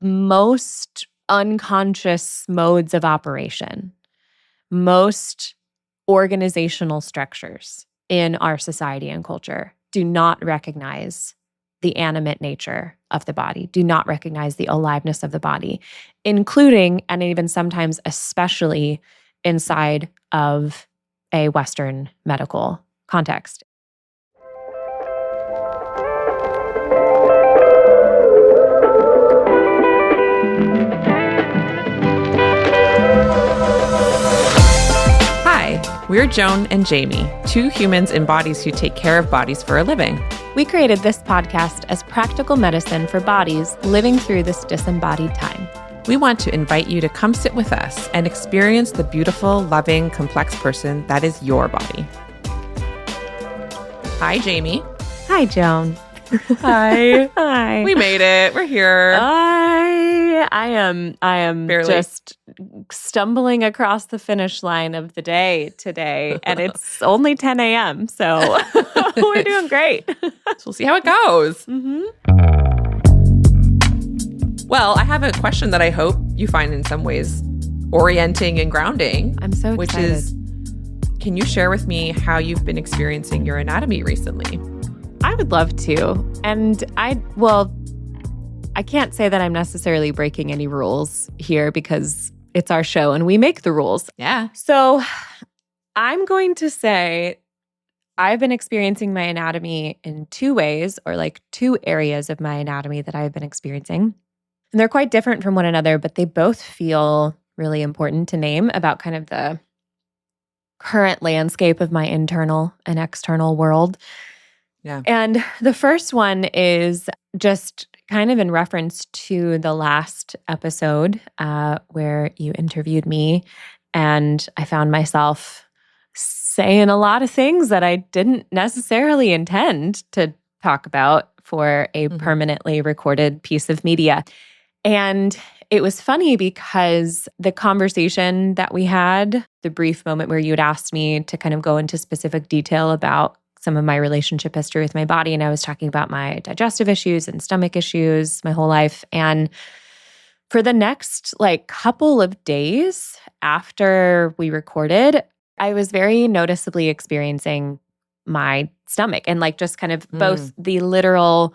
most unconscious modes of operation, most organizational structures in our society and culture do not recognize the animate nature of the body, do not recognize the aliveness of the body, including and even sometimes especially inside of a Western medical context. We're Joan and Jamie, two humans in bodies who take care of bodies for a living. We created this podcast as practical medicine for bodies living through this disembodied time. We want to invite you to come sit with us and experience the beautiful, loving, complex person that is your body. Hi, Jamie. Hi, Joan. Hi. Hi. We made it. We're here. I am Barely. Just stumbling across the finish line of the day today, and it's only 10 a.m., so we're doing great. So we'll see how it goes. Mm-hmm. Well, I have a question that I hope you find in some ways orienting and grounding. I'm so excited. Which is, can you share with me how you've been experiencing your anatomy recently? I would love to. And I can't say that I'm necessarily breaking any rules here because it's our show and we make the rules. Yeah. So I'm going to say I've been experiencing my anatomy in two ways, or like two areas of my anatomy that I've been experiencing. And they're quite different from one another, but they both feel really important to name about kind of the current landscape of my internal and external world. Yeah. And the first one is just kind of in reference to the last episode where you interviewed me, and I found myself saying a lot of things that I didn't necessarily intend to talk about for a permanently recorded piece of media. And it was funny because the conversation that we had, the brief moment where you had asked me to kind of go into specific detail about some of my relationship history with my body. And I was talking about my digestive issues and stomach issues my whole life. And for the next couple of days after we recorded, I was very noticeably experiencing my stomach and just kind of both the literal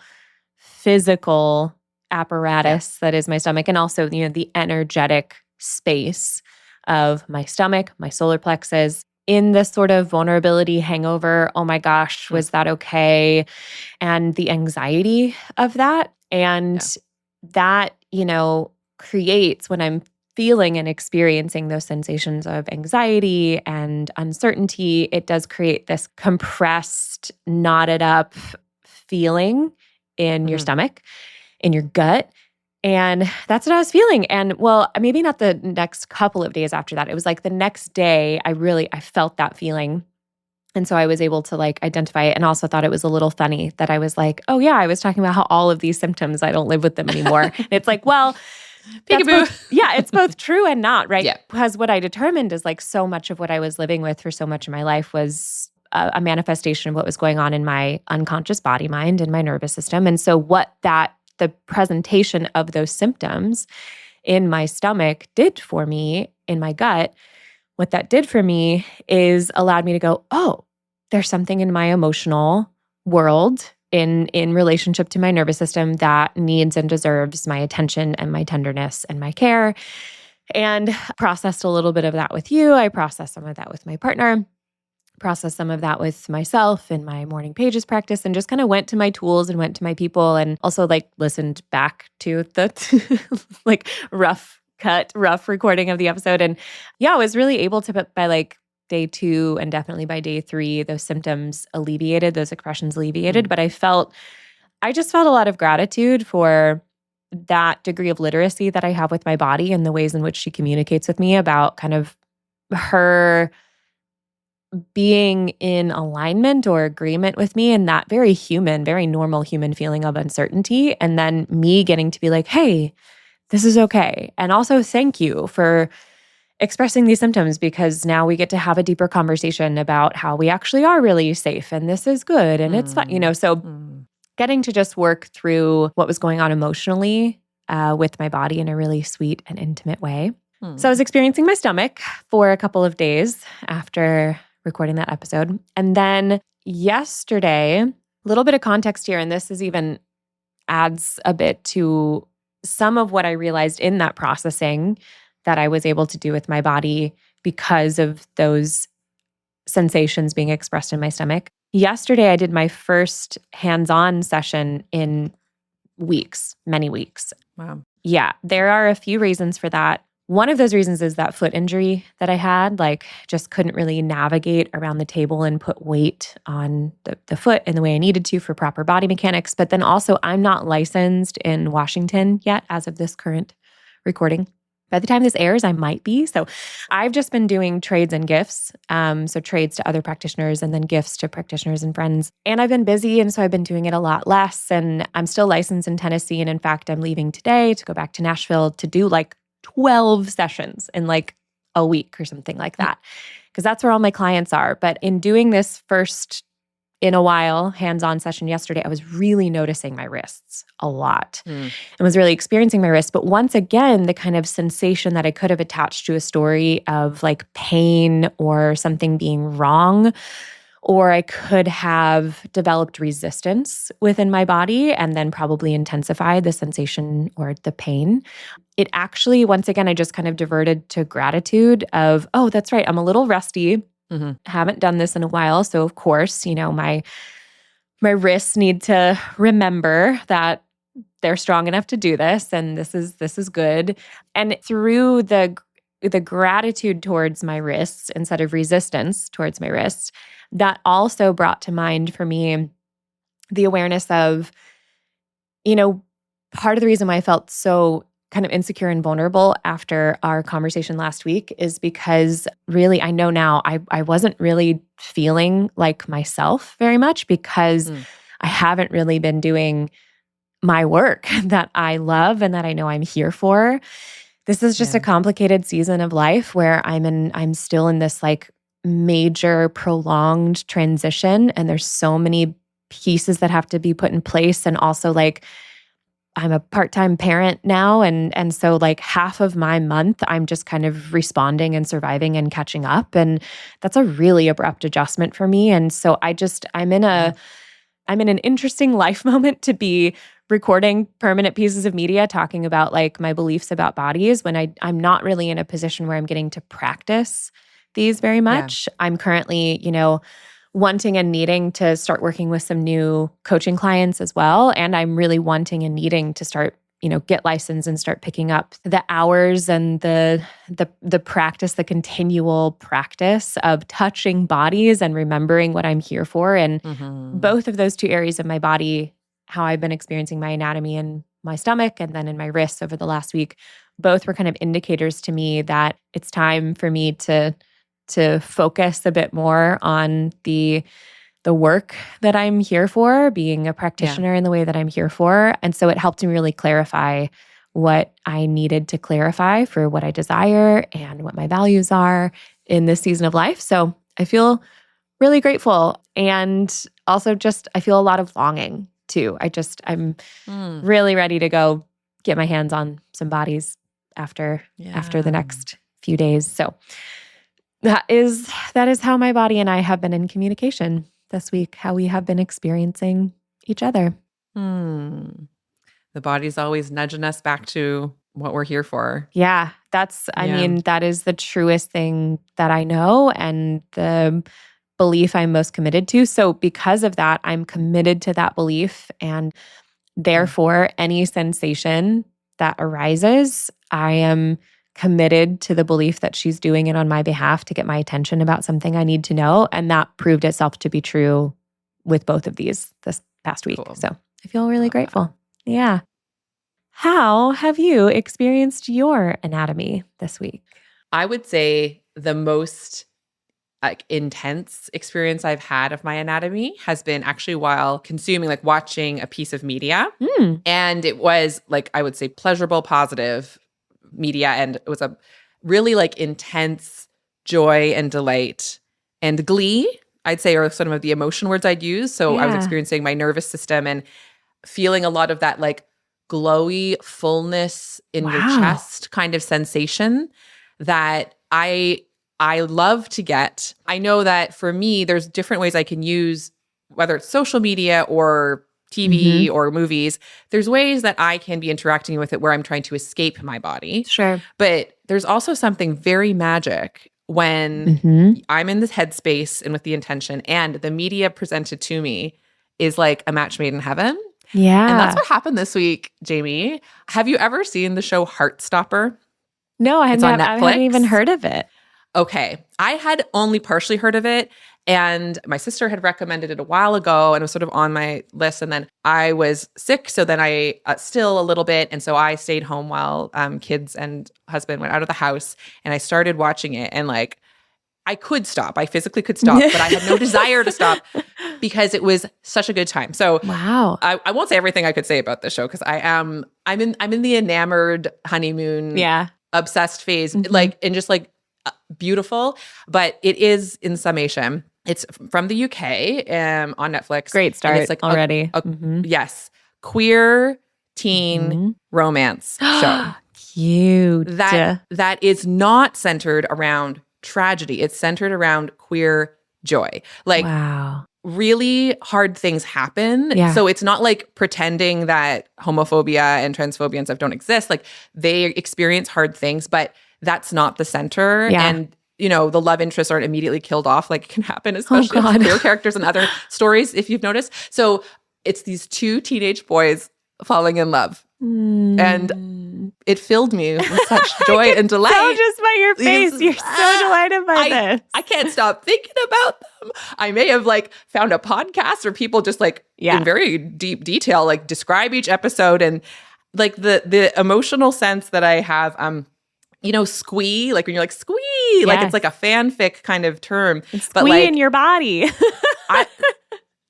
physical apparatus that is my stomach and also, the energetic space of my stomach, my solar plexus, in this sort of vulnerability hangover, oh my gosh, was that okay? And the anxiety of that. And that, creates, when I'm feeling and experiencing those sensations of anxiety and uncertainty, it does create this compressed, knotted up feeling in your stomach, in your gut. And that's what I was feeling. And maybe not the next couple of days after that. It was the next day, I felt that feeling. And so I was able to identify it, and also thought it was a little funny that I was oh yeah, I was talking about how all of these symptoms, I don't live with them anymore. And it's Peekaboo. It's both true and not, right? Yeah. Because what I determined is so much of what I was living with for so much of my life was a manifestation of what was going on in my unconscious body, mind, and my nervous system. And so the presentation of those symptoms in my stomach did for me, in my gut, what that did for me is allowed me to go, oh, there's something in my emotional world in relationship to my nervous system that needs and deserves my attention and my tenderness and my care. And processed a little bit of that with you. I processed some of that with my partner. Process some of that with myself in my morning pages practice, and just kind of went to my tools and went to my people, and also listened back to the rough recording of the episode. And I was really able to put by day 2 and definitely by day 3, those symptoms alleviated, those expressions alleviated. But I just felt a lot of gratitude for that degree of literacy that I have with my body and the ways in which she communicates with me about kind of her being in alignment or agreement with me, and that very human, very normal human feeling of uncertainty. And then me getting to be hey, this is okay. And also thank you for expressing these symptoms, because now we get to have a deeper conversation about how we actually are really safe and this is good and it's fun, So getting to just work through what was going on emotionally with my body in a really sweet and intimate way. So I was experiencing my stomach for a couple of days after recording that episode. And then yesterday, a little bit of context here, and this is even adds a bit to some of what I realized in that processing that I was able to do with my body because of those sensations being expressed in my stomach. Yesterday, I did my first hands-on session in weeks, many weeks. Wow. Yeah, there are a few reasons for that. One of those reasons is that foot injury that I had, like just couldn't really navigate around the table and put weight on the foot in the way I needed to for proper body mechanics. But then also I'm not licensed in Washington yet as of this current recording. By the time this airs, I might be. So I've just been doing trades and gifts. So trades to other practitioners and then gifts to practitioners and friends. And I've been busy. And so I've been doing it a lot less. And I'm still licensed in Tennessee. And in fact, I'm leaving today to go back to Nashville to do like 12 sessions in like a week or something like that, because that's where all my clients are. But in doing this first in a while hands-on session yesterday, I was really noticing my wrists a lot and was really experiencing my wrists. But once again, the kind of sensation that I could have attached to a story of like pain or something being wrong, or I could have developed resistance within my body and then probably intensified the sensation or the pain. It actually, once again, I just kind of diverted to gratitude of, oh, that's right, I'm a little rusty. Haven't done this in a while. So of course, my wrists need to remember that they're strong enough to do this and this is good. And through the gratitude towards my wrists instead of resistance towards my wrists, that also brought to mind for me the awareness of, part of the reason why I felt so kind of insecure and vulnerable after our conversation last week is because really, I know now I wasn't really feeling like myself very much because I haven't really been doing my work that I love and that I know I'm here for. This is just a complicated season of life where I'm still in this like major prolonged transition, and there's so many pieces that have to be put in place. And also like I'm a part-time parent now. And so like half of my month, I'm just kind of responding and surviving and catching up. And that's a really abrupt adjustment for me. And so I'm in an interesting life moment to be recording permanent pieces of media talking about like my beliefs about bodies when I'm not really in a position where I'm getting to practice these very much. I'm currently, wanting and needing to start working with some new coaching clients as well. And I'm really wanting and needing to start, get licensed and start picking up the hours and the practice, the continual practice of touching bodies and remembering what I'm here for. And both of those two areas of my body, how I've been experiencing my anatomy in my stomach and then in my wrists over the last week, both were kind of indicators to me that it's time for me to focus a bit more on the work that I'm here for, being a practitioner in the way that I'm here for. And so it helped me really clarify what I needed to clarify for what I desire and what my values are in this season of life. So I feel really grateful. And also just, I feel a lot of longing too. I'm really ready to go get my hands on some bodies after the next few days. So that is how my body and I have been in communication this week, how we have been experiencing each other. The body's always nudging us back to what we're here for. Yeah, I mean, that is the truest thing that I know and the belief I'm most committed to. So because of that, I'm committed to that belief. And therefore, any sensation that arises, I am committed to the belief that she's doing it on my behalf to get my attention about something I need to know. And that proved itself to be true with both of these this past week. Cool. So I feel really grateful. Yeah. How have you experienced your anatomy this week? I would say the most intense experience I've had of my anatomy has been actually while consuming, like watching a piece of media. And it was like, I would say pleasurable, positive media. And it was a really like intense joy and delight and glee, I'd say, are some of the emotion words I'd use. So I was experiencing my nervous system and feeling a lot of that like glowy fullness in your chest kind of sensation that I love to get. I know that for me, there's different ways I can use, whether it's social media or TV or movies, there's ways that I can be interacting with it where I'm trying to escape my body. Sure. But there's also something very magic when I'm in this headspace and with the intention, and the media presented to me is like a match made in heaven. Yeah. And that's what happened this week, Jamie. Have you ever seen the show Heartstopper? No, I It's on hadn't Netflix. even heard of it. Okay. I had only partially heard of it, and my sister had recommended it a while ago, and it was sort of on my list. And then I was sick, so then I still a little bit. And so I stayed home while kids and husband went out of the house, and I started watching it. And like, I could stop. I physically could stop, but I had no desire to stop because it was such a good time. So wow. I won't say everything I could say about this show because I'm in the enamored honeymoon obsessed phase, like, and just like beautiful. But it is, in summation, it's from the UK on Netflix. Great start, it's like already. Yes, queer teen romance show. Cute. That is not centered around tragedy. It's centered around queer joy. Like, wow. Really hard things happen. Yeah. So it's not like pretending that homophobia and transphobia and stuff don't exist. Like, they experience hard things, but that's not the center. Yeah. And, you know, the love interests aren't immediately killed off like it can happen, especially with queer characters and other stories, if you've noticed. So it's these two teenage boys falling in love. And it filled me with such joy and delight. So just by your face, you're so delighted by this. I can't stop thinking about them. I may have like found a podcast where people just like in very deep detail like describe each episode, and like the emotional sense that I have. You know, squee, like when you're like squee, like it's like a fanfic kind of term. It's but squee like, in your body.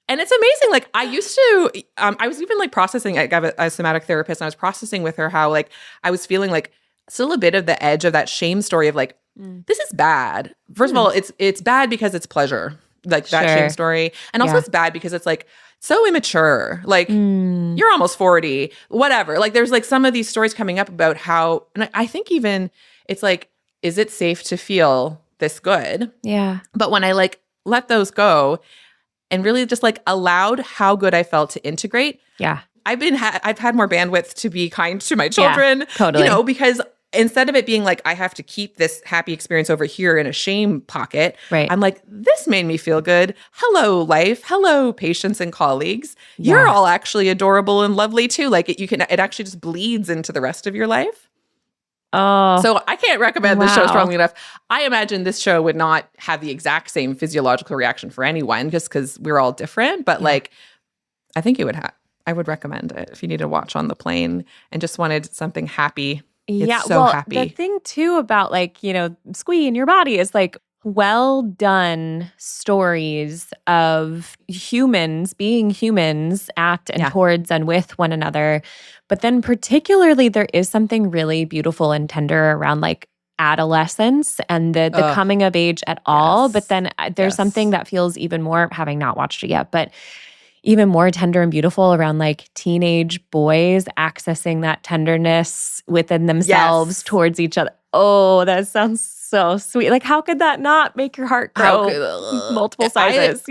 And it's amazing. Like, I used to, I was even like processing, I have a somatic therapist, and I was processing with her how like I was feeling like still a bit of the edge of that shame story of like, this is bad. First of all, it's bad because it's pleasure, like that shame story. And also it's bad because it's like so immature. Like, you're almost 40, whatever. Like, there's like some of these stories coming up about how, and I think even it's like, is it safe to feel this good? Yeah. But when I like let those go, and really just like allowed how good I felt to integrate. Yeah. I've had more bandwidth to be kind to my children. Totally. You know, because instead of it being like, I have to keep this happy experience over here in a shame pocket. Right. I'm like, this made me feel good. Hello, life. Hello, patients and colleagues. Yeah. You're all actually adorable and lovely too. Like it actually just bleeds into the rest of your life. Oh. So I can't recommend this show strongly enough. I imagine this show would not have the exact same physiological reaction for anyone just because we're all different. But like, I think it would I would recommend it if you need to watch on the plane and just wanted something happy. It's so happy. The thing too about like, you know, squee in your body is like well done stories of humans being humans at and towards and with one another. But then particularly there is something really beautiful and tender around like adolescence and the coming of age at all. But then there's something that feels even more, having not watched it yet, but even more tender and beautiful around like teenage boys accessing that tenderness within themselves towards each other. Oh, that sounds so sweet. Like, how could that not make your heart grow multiple sizes?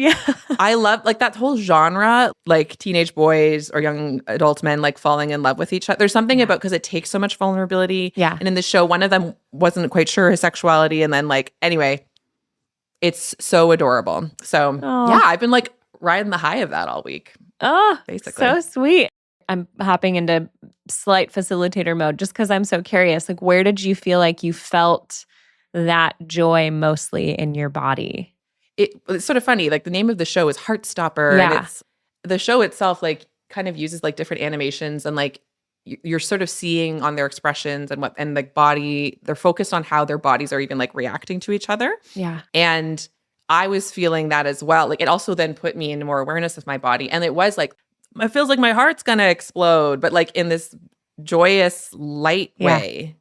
I love like that whole genre, like teenage boys or young adult men like falling in love with each other. There's something about, because it takes so much vulnerability. Yeah. And in the show, one of them wasn't quite sure his sexuality. And then like, anyway, it's so adorable. So I've been like riding the high of that all week. Oh, basically. So sweet. I'm hopping into slight facilitator mode just because I'm so curious. Like, where did you feel like you felt that joy mostly in your body? It's sort of funny. Like, the name of the show is Heartstopper. Yeah. And it's the show itself, like, kind of uses like different animations, and like you're sort of seeing on their expressions and like body, they're focused on how their bodies are even like reacting to each other. Yeah. And I was feeling that as well. Like, it also then put me into more awareness of my body. And it was like, it feels like my heart's going to explode, but like in this joyous, light way,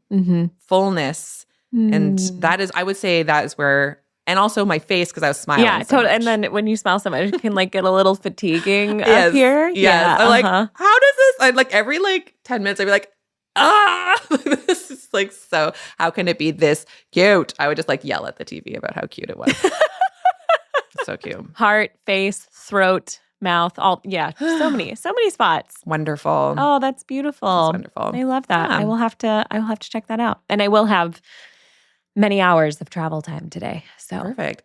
fullness. And that is, I would say that is where And also my face because I was smiling. Yeah, so totally. much. And then when you smile so much, it can like get a little fatiguing up Yes, here. Yes. Yeah. I'm like, how does this? I'd like every like 10 minutes, I'd be like, this is like, so how can it be this cute? I would just like yell at the TV about how cute it was. So cute. Heart, face, throat, mouth, all so many spots. Wonderful. Oh, that's beautiful. That's wonderful. I love that. Yeah. I will have to check that out. And I will have many hours of travel time today. So Perfect.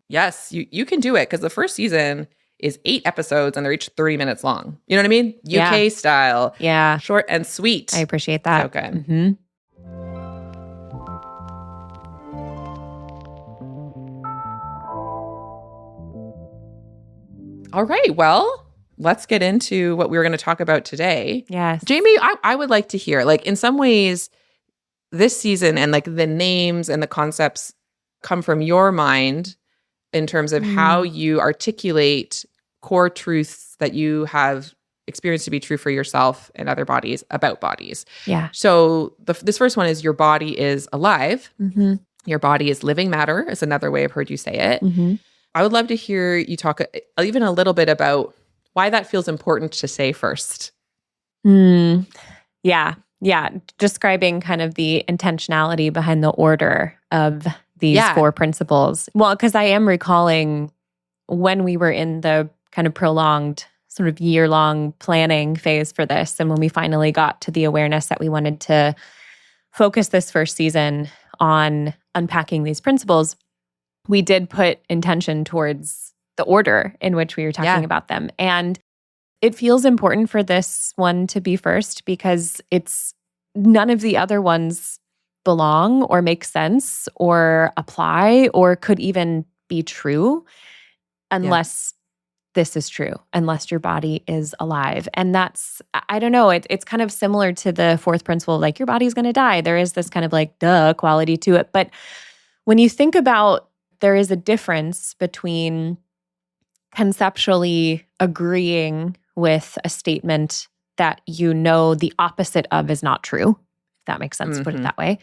Yes, you can do it because the first season is 8 episodes and they're each 30 minutes long. You know what I mean? UK style. Yeah. Short and sweet. I appreciate that. Okay. All right. Well, let's get into what we were going to talk about today. Yes. Jamie, I would like to hear, like, in some ways, this season and like the names and the concepts come from your mind in terms of how you articulate core truths that you have experienced to be true for yourself and other bodies about bodies. Yeah. So this first one is your body is alive. Your body is living matter is another way I've heard you say it. I would love to hear you talk even a little bit about why that feels important to say first. Yeah. Describing kind of the intentionality behind the order of these 4 principles. Well, because I am recalling when we were in the kind of prolonged sort of year-long planning phase for this, and when we finally got to the awareness that we wanted to focus this first season on unpacking these principles, we did put intention towards the order in which we were talking about them. And it feels important for this one to be first because it's none of the other ones belong or make sense or apply or could even be true unless this is true, unless your body is alive. And that's, I don't know, it's kind of similar to the 4th principle, like your body's going to die. There is this kind of like duh quality to it. But when you think about, there is a difference between conceptually agreeing with a statement that you know the opposite of is not true, if that makes sense, put it that way.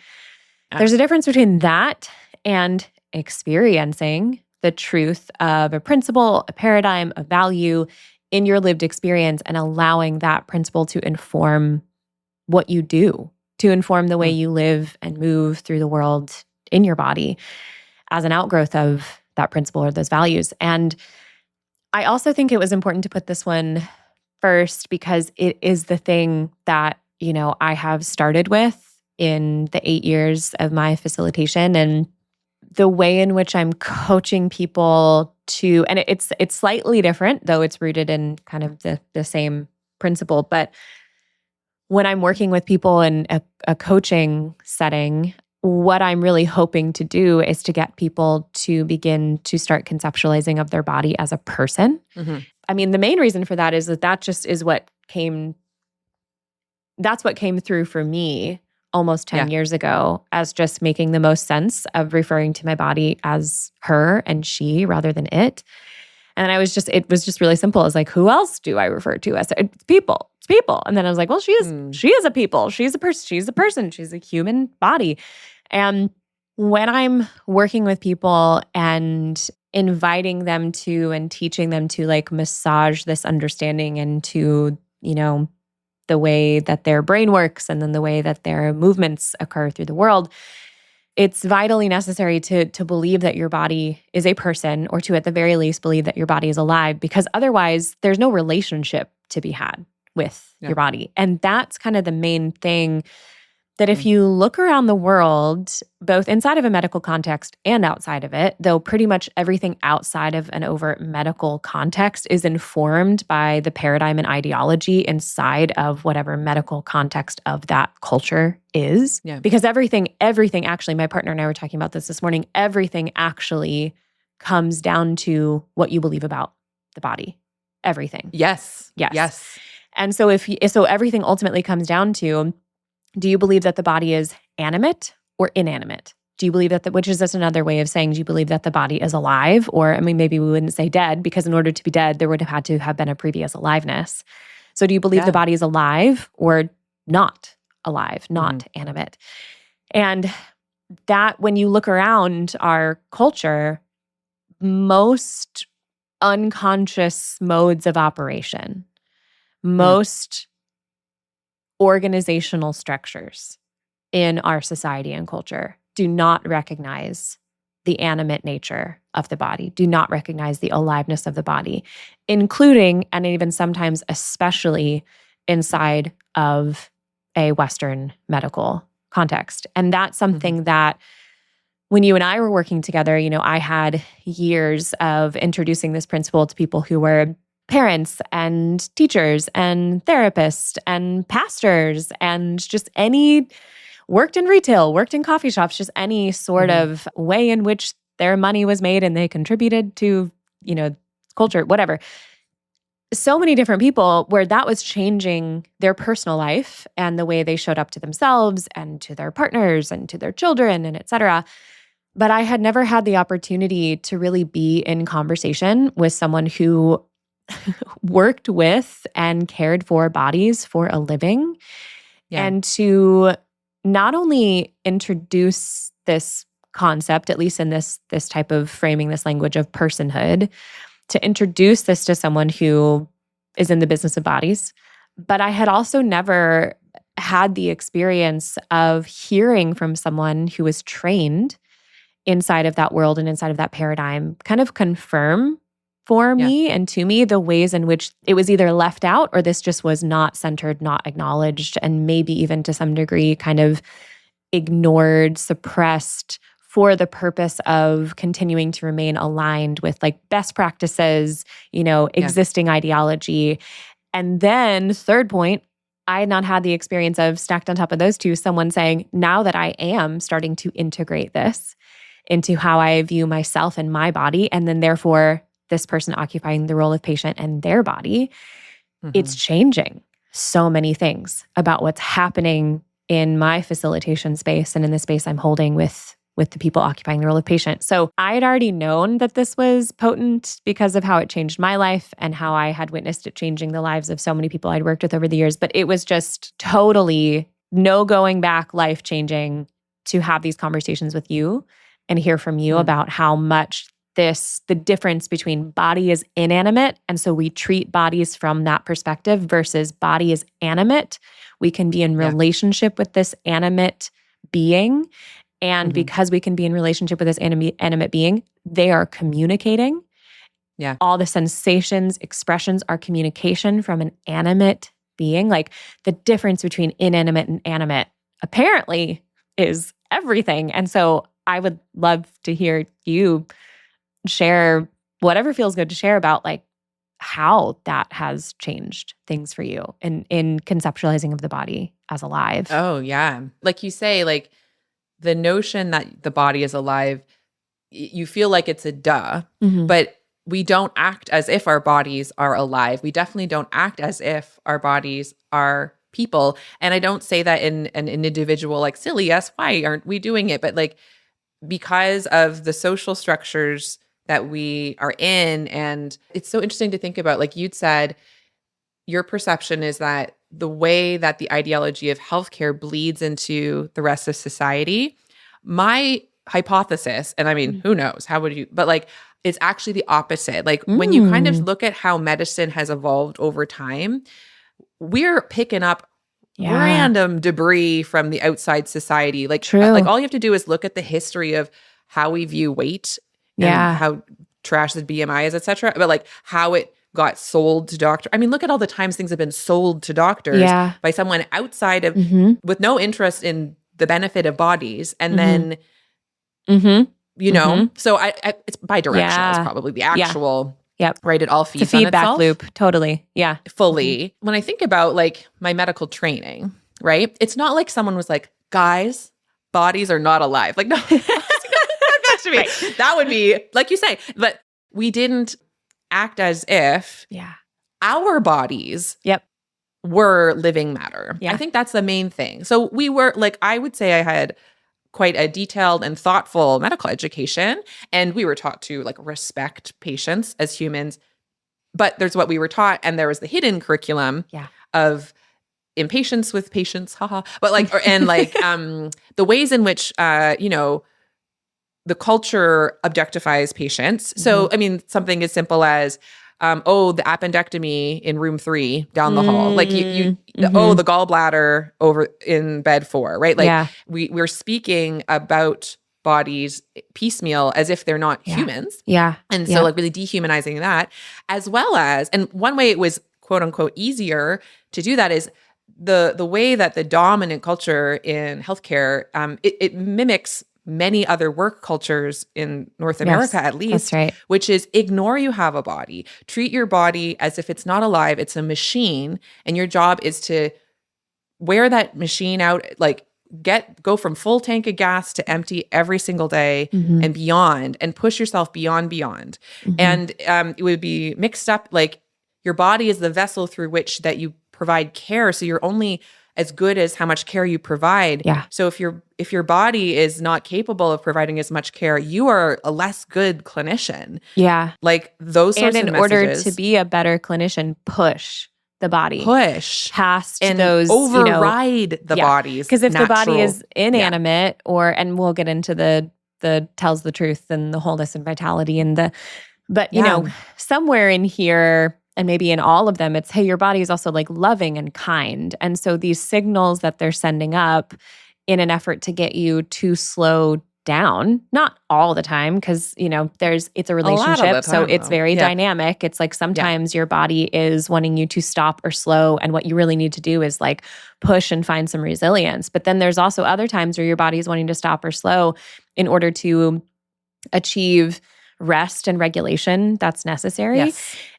There's a difference between that and experiencing the truth of a principle, a paradigm, a value in your lived experience and allowing that principle to inform what you do, to inform the way you live and move through the world in your body as an outgrowth of that principle or those values. And I also think it was important to put this one first because it is the thing that, you know, I have started with in the 8 years of my facilitation and the way in which I'm coaching people to, and it's slightly different, though it's rooted in kind of the same principle. But when I'm working with people in a coaching setting, what I'm really hoping to do is to get people to begin to start conceptualizing of their body as a person. I mean, the main reason for that is that just is that's what came through for me almost 10 years ago as just making the most sense of referring to my body as her and she rather than it. And it was just really simple. It's like, who else do I refer to as? It's people. It's people. And then I was like, well, she is a people. She's a person. She's a person. She's a human body. And when I'm working with people and inviting them to and teaching them to like massage this understanding into, you know, the way that their brain works and then the way that their movements occur through the world, it's vitally necessary to believe that your body is a person, or to at the very least believe that your body is alive, because otherwise there's no relationship to be had with your body. And that's kind of the main thing, that if you look around the world, both inside of a medical context and outside of it, though pretty much everything outside of an overt medical context is informed by the paradigm and ideology inside of whatever medical context of that culture is. Because everything actually, my partner and I were talking about this morning, everything actually comes down to what you believe about the body. Everything. Yes. And so so everything ultimately comes down to, do you believe that the body is animate or inanimate? Do you believe that, which is just another way of saying, do you believe that the body is alive? Or, I mean, maybe we wouldn't say dead, because in order to be dead, there would have had to have been a previous aliveness. So do you believe the body is alive or not alive, not animate? And that when you look around our culture, most unconscious modes of operation, most organizational structures in our society and culture do not recognize the animate nature of the body, do not recognize the aliveness of the body, including and even sometimes especially inside of a Western medical context. And that's something that when you and I were working together, I had years of introducing this principle to people who were parents and teachers and therapists and pastors and just worked in retail, worked in coffee shops, just any sort of way in which their money was made and they contributed to, culture, whatever. So many different people where that was changing their personal life and the way they showed up to themselves and to their partners and to their children and et cetera. But I had never had the opportunity to really be in conversation with someone who worked with and cared for bodies for a living, and to not only introduce this concept, at least in this type of framing, this language of personhood, to introduce this to someone who is in the business of bodies. But I had also never had the experience of hearing from someone who was trained inside of that world and inside of that paradigm kind of confirm for me and to me the ways in which it was either left out or this just was not centered, not acknowledged, and maybe even to some degree kind of ignored, suppressed for the purpose of continuing to remain aligned with like best practices, existing ideology. And then third point, I had not had the experience of, stacked on top of those two, someone saying, now that I am starting to integrate this into how I view myself and my body, and then therefore this person occupying the role of patient and their body, it's changing so many things about what's happening in my facilitation space and in the space I'm holding with the people occupying the role of patient. So I had already known that this was potent because of how it changed my life and how I had witnessed it changing the lives of so many people I'd worked with over the years. But it was just totally no going back, life-changing to have these conversations with you and hear from you about how much the difference between body is inanimate, and so we treat bodies from that perspective, versus body is animate. We can be in relationship with this animate being. And because we can be in relationship with this animate being, they are communicating. Yeah. All the sensations, expressions are communication from an animate being. Like the difference between inanimate and animate apparently is everything. And so I would love to hear you share whatever feels good to share about like how that has changed things for you in conceptualizing of the body as alive. Oh, yeah. Like you say, like the notion that the body is alive, you feel like it's a duh, but we don't act as if our bodies are alive. We definitely don't act as if our bodies are people. And I don't say that in an individual, like, silly, yes, why aren't we doing it? But like, because of the social structures that we are in. And it's so interesting to think about, like you'd said, your perception is that the way that the ideology of healthcare bleeds into the rest of society. My hypothesis, and I mean, who knows, how would you, but like, it's actually the opposite. Like when you kind of look at how medicine has evolved over time, we're picking up random debris from the outside society. Like, like all you have to do is look at the history of how we view weight and how trash the BMI is, et cetera, but like how it got sold to doctors. I mean, look at all the times things have been sold to doctors by someone outside of, with no interest in the benefit of bodies. And then, so it's bidirectional is probably the actual, right? It all feeds it's a feedback on itself. loop. Totally. Yeah. Fully. When I think about like my medical training, right? It's not like someone was like, guys, bodies are not alive. Like, no, that to me. Right. That would be, like you say, but we didn't act as if our bodies were living matter. I think that's the main thing. So we were like, I would say I had quite a detailed and thoughtful medical education, and we were taught to like respect patients as humans. But there's what we were taught, and there was the hidden curriculum of impatience with patients, haha. But like, and like the ways in which, the culture objectifies patients. So, I mean, something as simple as, the appendectomy in room 3 down the hall. Like the gallbladder over in bed 4, right? Like we're speaking about bodies piecemeal as if they're not humans. Yeah. And so like really dehumanizing that, as well as, and one way it was quote unquote easier to do that is the way that the dominant culture in healthcare, it mimics many other work cultures in North America, at least, which is ignore you have a body, treat your body as if it's not alive, it's a machine, and your job is to wear that machine out, like go from full tank of gas to empty every single day and beyond, and push yourself beyond. And it would be mixed up, like your body is the vessel through which that you provide care, so you're only as good as how much care you provide. So if your body is not capable of providing as much care, you are a less good clinician. Like those sorts of messages. And in order to be a better clinician, push the body. Past and those, override the body's because if natural, the body is inanimate and we'll get into the tells the truth and the wholeness and vitality and but somewhere in here, and maybe in all of them, it's, hey, your body is also like loving and kind. And so these signals that they're sending up in an effort to get you to slow down, not all the time, because, it's a relationship. So it's very dynamic. It's like sometimes your body is wanting you to stop or slow. And what you really need to do is like push and find some resilience. But then there's also other times where your body is wanting to stop or slow in order to achieve rest and regulation that's necessary.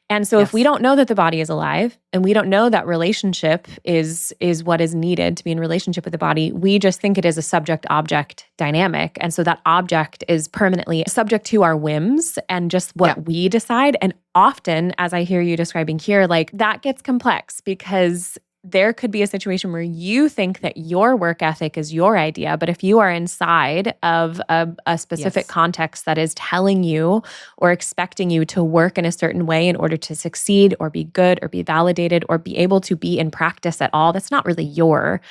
And so if we don't know that the body is alive and we don't know that relationship is what is needed to be in relationship with the body, we just think it is a subject-object dynamic. And so that object is permanently subject to our whims and just what we decide. And often, as I hear you describing here, like that gets complex because there could be a situation where you think that your work ethic is your idea, but if you are inside of a specific context that is telling you or expecting you to work in a certain way in order to succeed or be good or be validated or be able to be in practice at all, that's not really your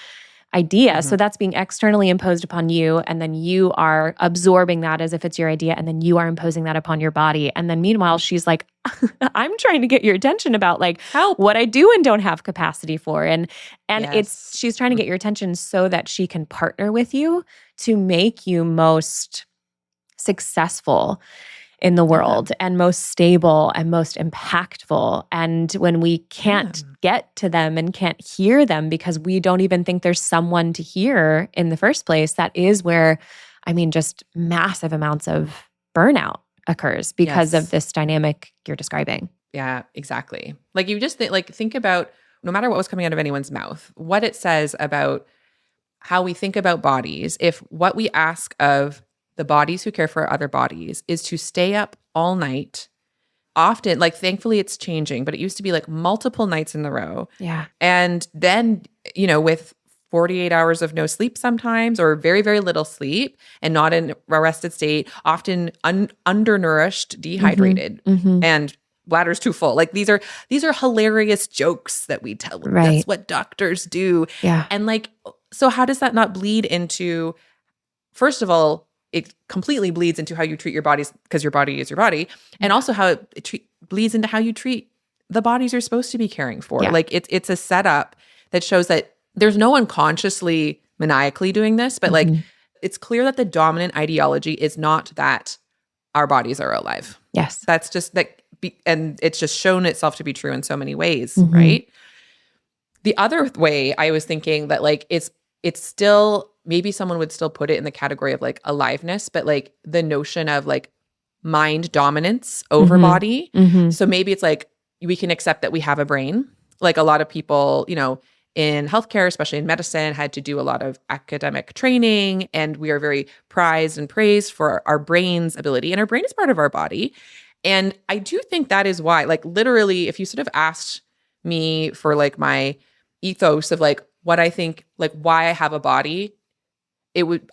idea. So that's being externally imposed upon you, and then you are absorbing that as if it's your idea, and then you are imposing that upon your body. And then meanwhile, she's like, I'm trying to get your attention about like what I do and don't have capacity for. And she's trying to get your attention so that she can partner with you to make you most successful in the world and most stable and most impactful. And when we can't get to them and can't hear them because we don't even think there's someone to hear in the first place, that is where, just massive amounts of burnout occurs because of this dynamic you're describing. Yeah, exactly. Like you just think about, no matter what was coming out of anyone's mouth, what it says about how we think about bodies, if what we ask of the bodies who care for other bodies is to stay up all night, often, like thankfully it's changing, but it used to be like multiple nights in a row. And then, with 48 hours of no sleep sometimes, or very, very little sleep and not in a rested state, often undernourished, dehydrated, and bladder's too full. Like these are hilarious jokes that we tell. That's what doctors do. And like, so how does that not bleed into, first of all, it completely bleeds into how you treat your bodies, because your body is your body, and also how it bleeds into how you treat the bodies you're supposed to be caring for. Like it's a setup that shows that there's no one consciously maniacally doing this, but like it's clear that the dominant ideology is not that our bodies are alive. That's just like, and it's just shown itself to be true in so many ways, right? The other way I was thinking that like it's still, maybe someone would still put it in the category of like aliveness, but like the notion of like mind dominance over body. So maybe it's like we can accept that we have a brain. Like a lot of people, in healthcare, especially in medicine, had to do a lot of academic training, and we are very prized and praised for our brain's ability, and our brain is part of our body. And I do think that is why, like literally, if you sort of asked me for like my ethos of like what I think, like why I have a body,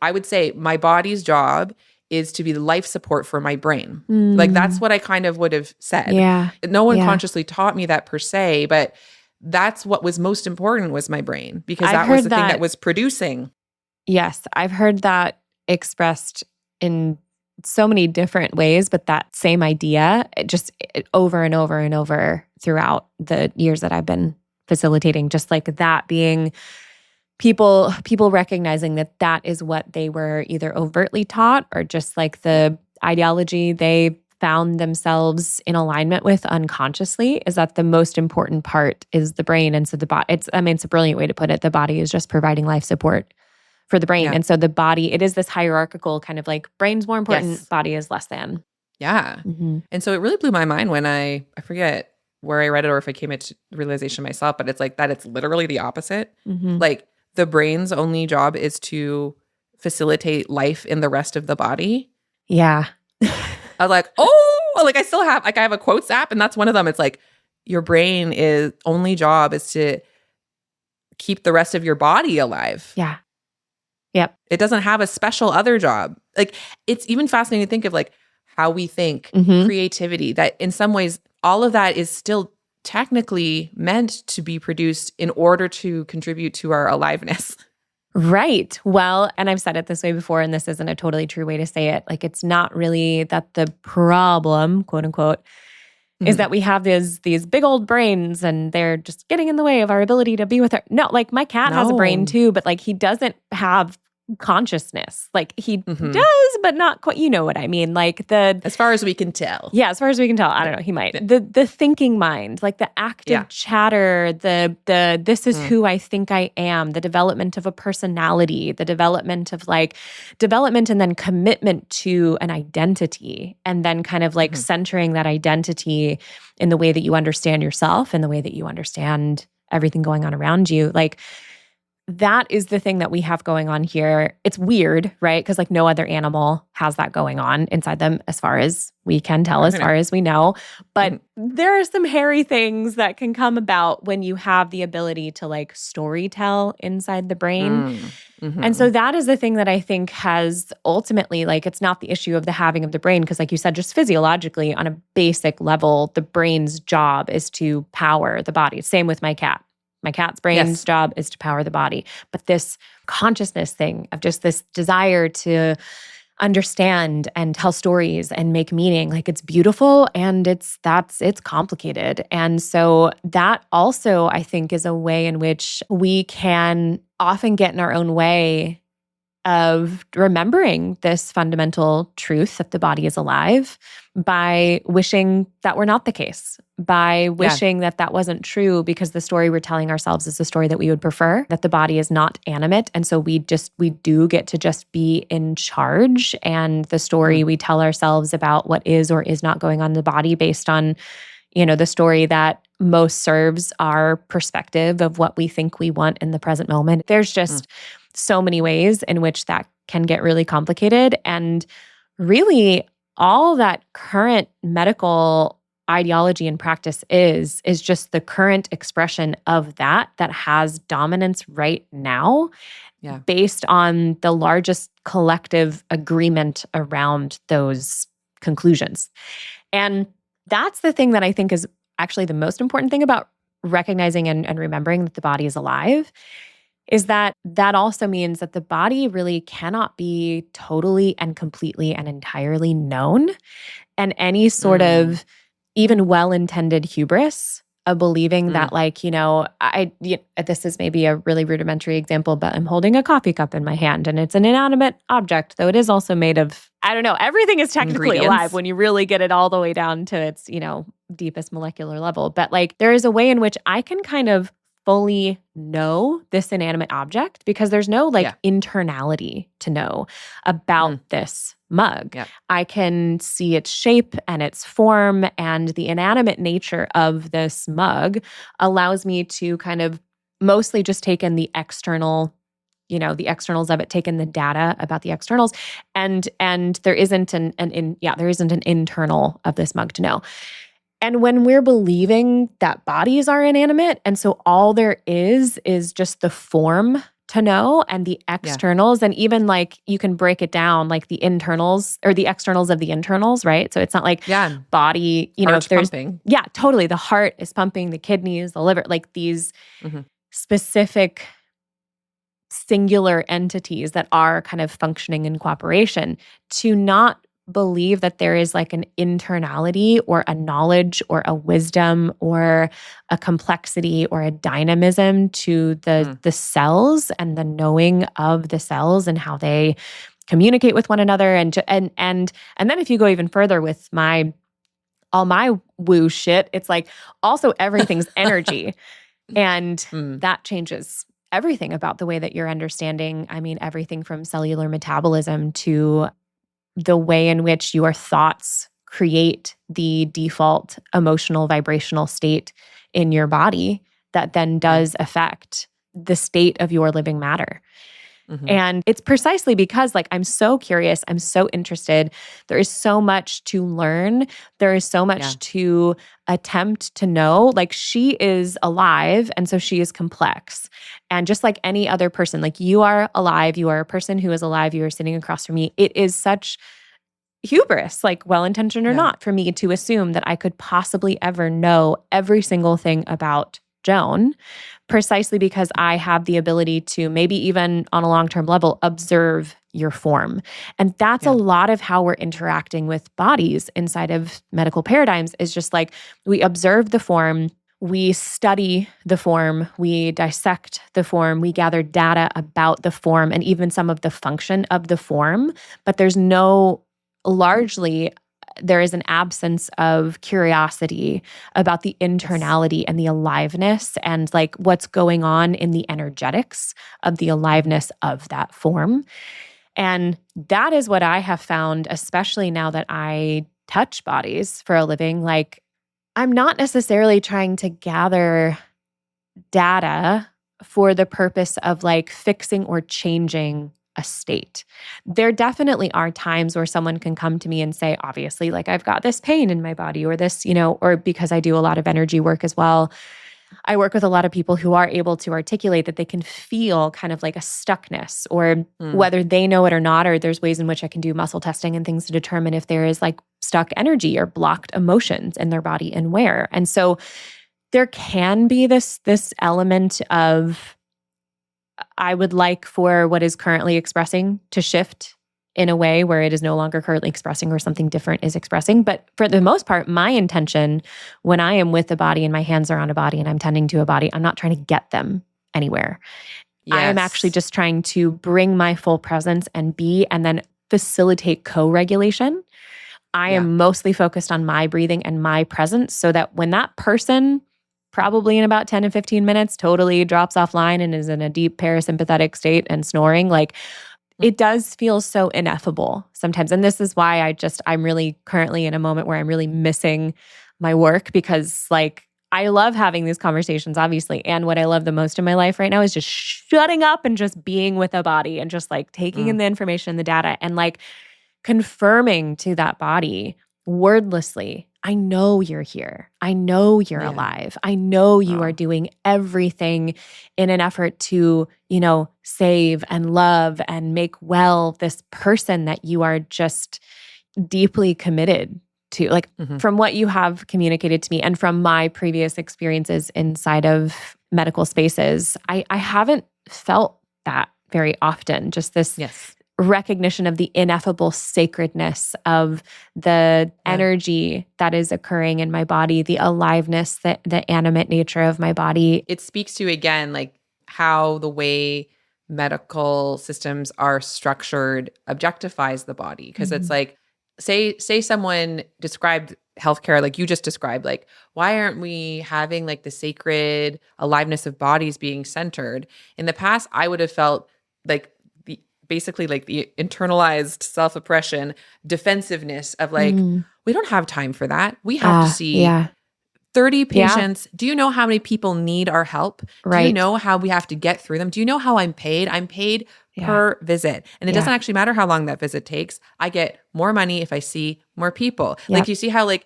I would say my body's job is to be the life support for my brain. Like that's what I kind of would have said. No one consciously taught me that per se, but that's what was most important was my brain, because I've that was heard the thing that. that was producing. Yes, I've heard that expressed in so many different ways, but that same idea, over and over and over throughout the years that I've been facilitating, just like that being people recognizing that that is what they were either overtly taught or just like the ideology they found themselves in alignment with unconsciously, is that the most important part is the brain. And so the body, it's a brilliant way to put it. The body is just providing life support for the brain. Yeah. And so the body, it is this hierarchical kind of like brain's more important, Yes. body is less than. Yeah. Mm-hmm. And so it really blew my mind when I forget where I read it or if I came to realization myself, but it's like that it's literally the opposite. Mm-hmm. Like the brain's only job is to facilitate life in the rest of the body. Yeah. I was like, like I still have, like I have a quotes app and that's one of them. It's like your brain is only job is to keep the rest of your body alive. Yeah. Yep. It doesn't have a special other job. Like it's even fascinating to think of like how we think, creativity, that in some ways, all of that is still technically meant to be produced in order to contribute to our aliveness. Right. Well, and I've said it this way before, and this isn't a totally true way to say it. Like, it's not really that the problem, quote unquote, is that we have these big old brains and they're just getting in the way of our ability to be with her. No, like my cat has a brain too, but like he doesn't have consciousness. Like he does, but not quite, you know what I mean? Like as far as we can tell. Yeah, as far as we can tell. I don't know, he might. The thinking mind, like the active chatter, the this is who I think I am, the development of a personality, the development of development and then commitment to an identity, and then kind of like centering that identity in the way that you understand yourself and the way that you understand everything going on around you. Like that is the thing that we have going on here. It's weird, right? Because like no other animal has that going on inside them as far as we can tell, as far as we know. But there are some hairy things that can come about when you have the ability to like story tell inside the brain. And so that is the thing that I think has ultimately, like, it's not the issue of the having of the brain, because like you said, just physiologically on a basic level, the brain's job is to power the body. Same with my cat. My cat's brain's job is to power the body. But this consciousness thing of just this desire to understand and tell stories and make meaning, like it's beautiful and it's complicated. And so that also, I think, is a way in which we can often get in our own way of remembering this fundamental truth that the body is alive by wishing that were not the case, by wishing that that wasn't true, because the story we're telling ourselves is the story that we would prefer, that the body is not animate. And so we do get to just be in charge. And the story we tell ourselves about what is or is not going on in the body based on, the story that most serves our perspective of what we think we want in the present moment. There's just so many ways in which that can get really complicated. And really, all that current medical ideology and practice is just the current expression of that has dominance right now, based on the largest collective agreement around those conclusions. And that's the thing that I think is actually the most important thing about recognizing and remembering that the body is alive, is that also means that the body really cannot be totally and completely and entirely known. And any sort of even well-intended hubris of believing that this is maybe a really rudimentary example, but I'm holding a coffee cup in my hand and it's an inanimate object, though it is also made of, I don't know, everything is technically alive when you really get it all the way down to its, deepest molecular level. But like there is a way in which I can kind of fully know this inanimate object because there's no internality to know about this mug. Yep. I can see its shape and its form, and the inanimate nature of this mug allows me to kind of mostly just take in the external, the externals of it, take in the data about the externals, and there isn't an internal of this mug to know. And when we're believing that bodies are inanimate, and so all there is just the form to know and the Yeah. externals. And even like you can break it down like the internals or the externals of the internals, right? So it's not like Yeah. body, if Heart's there's, pumping. yeah, totally. The heart is pumping, the kidneys, the liver, like these Hmm. specific singular entities that are kind of functioning in cooperation, to not believe that there is like an internality or a knowledge or a wisdom or a complexity or a dynamism to the cells and the knowing of the cells and how they communicate with one another. And then if you go even further with all my woo shit, it's like also everything's energy. And Mm. that changes everything about the way that you're understanding. I mean, everything from cellular metabolism to the way in which your thoughts create the default emotional vibrational state in your body that then Yeah. does affect the state of your living matter. Hmm. And it's precisely because like I'm so curious, I'm so interested. There is so much to learn. There is so much Yeah. to attempt to know. Like she is alive and so she is complex. And just like any other person, like you are alive, you are a person who is alive, you are sitting across from me. It is such hubris, like well-intentioned or Yeah. not, for me to assume that I could possibly ever know every single thing about Joan, precisely because I have the ability to maybe even on a long-term level observe your form. And that's a Yeah. lot of how we're interacting with bodies inside of medical paradigms, is just like we observe the form, we study the form, we dissect the form, we gather data about the form and even some of the function of the form, but largely there is an absence of curiosity about the internality and the aliveness and like what's going on in the energetics of the aliveness of that form. And that is what I have found, especially now that I touch bodies for a living. Like, I'm not necessarily trying to gather data for the purpose of like fixing or changing a state. There definitely are times where someone can come to me and say, obviously, like I've got this pain in my body or this, or because I do a lot of energy work as well. I work with a lot of people who are able to articulate that they can feel kind of like a stuckness, or whether they know it or not, or there's ways in which I can do muscle testing and things to determine if there is like stuck energy or blocked emotions in their body and where. And so there can be this element of, I would like for what is currently expressing to shift in a way where it is no longer currently expressing or something different is expressing. But for the most part, my intention when I am with a body and my hands are on a body and I'm tending to a body, I'm not trying to get them anywhere. I am actually Yes. just trying to bring my full presence and be, and then facilitate co-regulation. I Yeah. am mostly focused on my breathing and my presence so that when that person, probably in about 10 to 15 minutes, totally drops offline and is in a deep parasympathetic state and snoring, like it does feel so ineffable sometimes. And this is why I'm really currently in a moment where I'm really missing my work, because like I love having these conversations, obviously. And what I love the most in my life right now is just shutting up and just being with a body and just like taking in the information, the data, and like confirming to that body wordlessly, I know you're here. I know you're Yeah. alive. I know you are Oh. doing everything in an effort to, save and love and make well this person that you are just deeply committed to. Like from what you have communicated to me and from my previous experiences inside of medical spaces, I haven't felt that very often. Just this Yes. recognition of the ineffable sacredness of the energy that is occurring in my body, the aliveness, the animate nature of my body. It speaks to, again, like how the way medical systems are structured objectifies the body. Because it's like, say someone described healthcare like you just described, like, why aren't we having like the sacred aliveness of bodies being centered? In the past, I would have felt like basically like the internalized self-oppression, defensive-ness of like, we don't have time for that. We have to see Yeah. 30 Yeah. patients. Do you know how many people need our help? Do you Right. know how we have to get through them? Do you know how I'm paid? I'm paid per visit. And it doesn't actually matter how long that visit takes. I get more money if I see more people. Yep. Like you see how like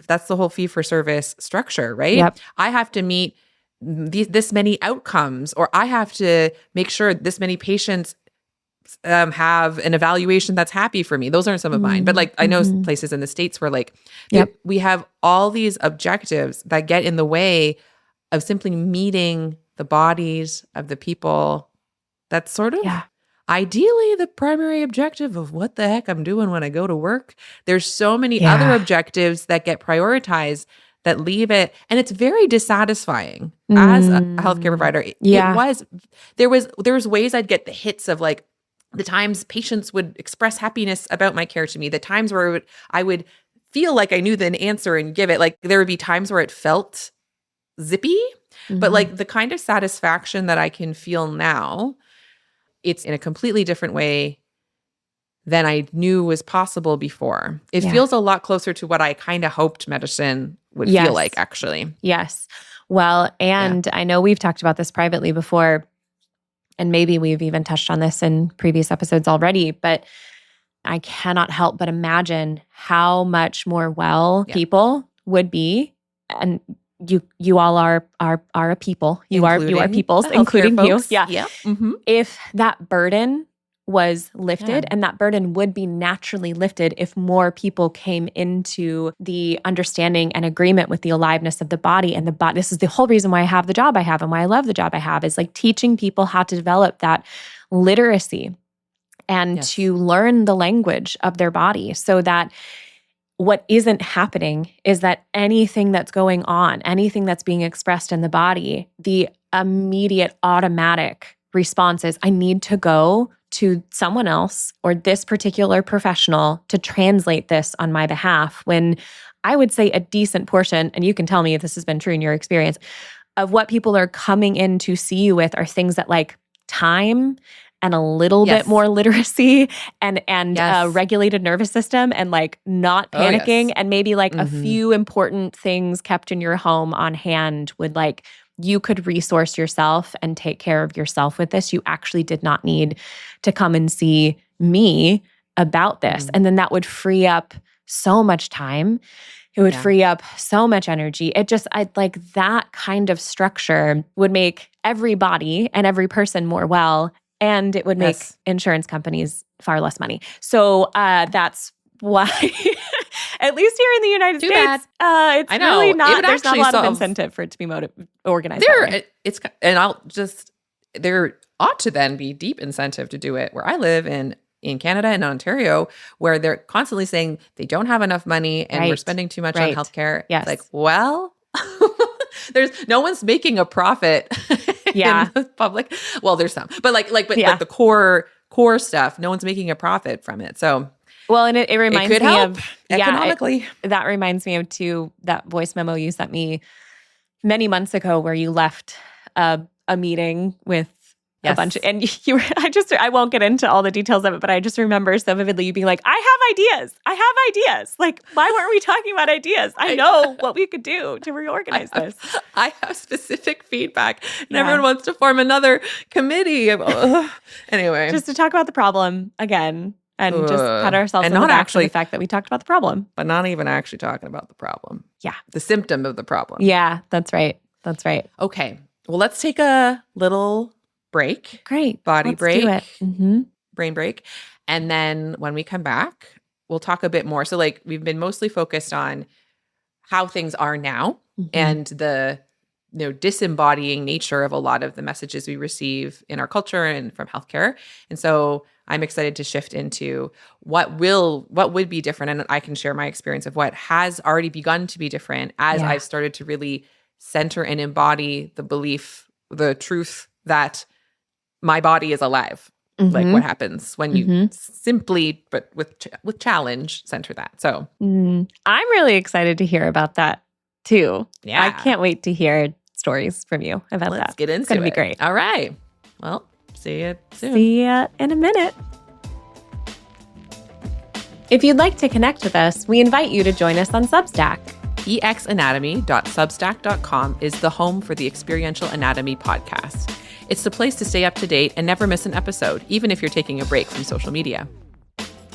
that's the whole fee for service structure, right? Yep. I have to meet this many outcomes, or I have to make sure this many patients have an evaluation that's happy for me. Those aren't some of mine. But like, I know places in the States where like we have all these objectives that get in the way of simply meeting the bodies of the people. That's sort of ideally the primary objective of what the heck I'm doing when I go to work. There's so many other objectives that get prioritized that leave it. And it's very dissatisfying as a healthcare provider. There was ways I'd get the hits of like the times patients would express happiness about my care to me, the times where I would feel like I knew the answer and give it. Like there would be times where it felt zippy, but like the kind of satisfaction that I can feel now, it's in a completely different way than I knew was possible before. It feels a lot closer to what I kind of hoped medicine would feel like, actually. Yes. Well, and I know we've talked about this privately before, and maybe we've even touched on this in previous episodes already, but I cannot help but imagine how much more people would be, and you all are a people. You are peoples, including you. Yeah. If that burden was lifted, and that burden would be naturally lifted if more people came into the understanding and agreement with the aliveness of the body. And this is the whole reason why I have the job I have and why I love the job I have, is like teaching people how to develop that literacy and to learn the language of their body, so that what isn't happening is that anything that's going on, anything that's being expressed in the body, the immediate automatic response is, I need to go to someone else or this particular professional to translate this on my behalf, when I would say a decent portion, and you can tell me if this has been true in your experience, of what people are coming in to see you with are things that like time and a little bit more literacy and a regulated nervous system and like not panicking and maybe like a few important things kept in your home on hand would like, you could resource yourself and take care of yourself with this. You actually did not need to come and see me about this. And then that would free up so much time. It would free up so much energy. Like that kind of structure would make everybody and every person more well, and it would make insurance companies far less money. So that's why, at least here in the United States, it's really not, there's not a lot of incentive for it to be organized. There ought to then be deep incentive to do it. Where I live in Canada and Ontario, where they're constantly saying they don't have enough money and we're spending too much on healthcare. It's like, well, there's no one's making a profit in the public. Well, there's some, but like the core stuff, no one's making a profit from it. So, well, and it reminds me of economically. That reminds me of that voice memo you sent me many months ago, where you left a meeting with a bunch of, and I won't get into all the details of it, but I just remember so vividly you being like, I have ideas. Like, why weren't we talking about ideas? I know what we could do to reorganize this. I have specific feedback, and everyone wants to form another committee. Anyway. Just to talk about the problem again. And just pat ourselves on the back for the fact that we talked about the problem. But not even actually talking about the problem. Yeah. The symptom of the problem. Yeah, that's right. Okay. Well, let's take a little break. Great. Body let's break. Do it. Brain break. And then when we come back, we'll talk a bit more. So like we've been mostly focused on how things are now and the disembodying nature of a lot of the messages we receive in our culture and from healthcare. And so I'm excited to shift into what would be different. And I can share my experience of what has already begun to be different as I've started to really center and embody the belief, the truth that my body is alive. Like what happens when you simply, but with challenge, center that. So I'm really excited to hear about that too. Yeah. I can't wait to hear stories from you about that. Let's get into it. It's going to be great. All right. Well, see you soon. See ya in a minute. If you'd like to connect with us, we invite you to join us on Substack. exanatomy.substack.com is the home for the Experiential Anatomy podcast. It's the place to stay up to date and never miss an episode, even if you're taking a break from social media.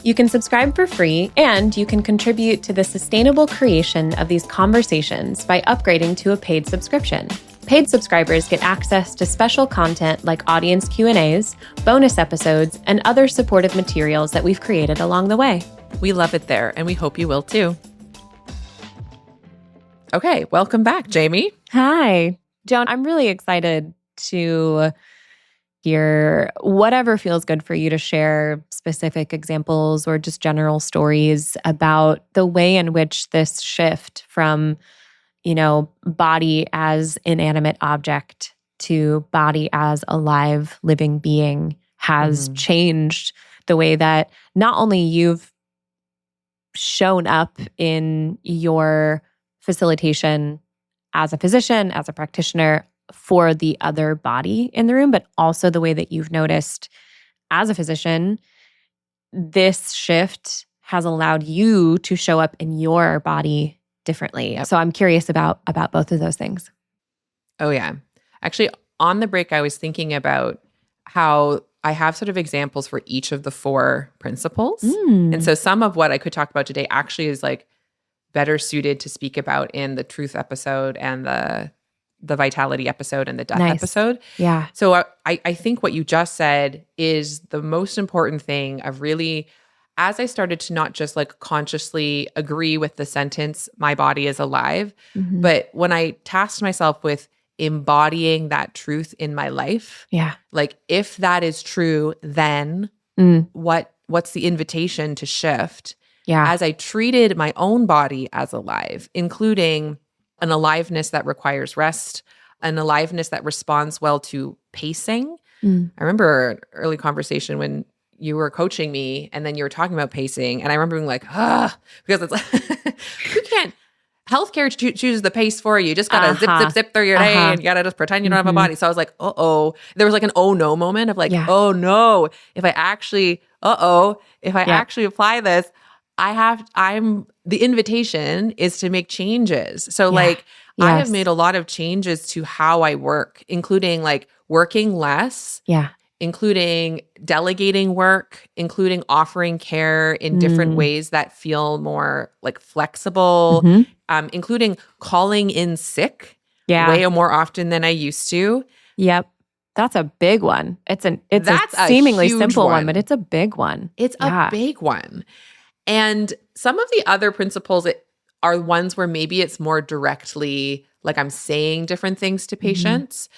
You can subscribe for free, and you can contribute to the sustainable creation of these conversations by upgrading to a paid subscription. Paid subscribers get access to special content like audience Q&As, bonus episodes, and other supportive materials that we've created along the way. We love it there, and we hope you will too. Okay, welcome back, Jamie. Hi. Joan, I'm really excited to hear whatever feels good for you to share specific examples or just general stories about the way in which this shift from, body as inanimate object to body as a live living being has changed the way that not only you've shown up in your facilitation as a physician, as a practitioner for the other body in the room, but also the way that you've noticed as a physician, this shift has allowed you to show up in your body differently. So I'm curious about both of those things. Oh, yeah. Actually, on the break, I was thinking about how I have sort of examples for each of the 4 principles. And so some of what I could talk about today actually is like better suited to speak about in the truth episode and the vitality episode and the death episode. Yeah. So I think what you just said is the most important thing of really, as I started to not just like consciously agree with the sentence, my body is alive, but when I tasked myself with embodying that truth in my life, like if that is true, then what's the invitation to shift? As I treated my own body as alive, including an aliveness that requires rest, an aliveness that responds well to pacing. I remember an early conversation when you were coaching me and then you were talking about pacing. And I remember being like, because it's like, you can't, healthcare chooses the pace for you. You just got to zip through your day and you got to just pretend you don't have a body. So I was like, there was like an oh no moment of like, oh no, if I actually apply this, the invitation is to make changes. So I have made a lot of changes to how I work, including like working less, including delegating work, including offering care in different ways that feel more like flexible, including calling in sick way more often than I used to. Yep. That's a big one. It's a seemingly simple one, but it's a big one. It's a big one. And some of the other principles are ones where maybe it's more directly like I'm saying different things to patients,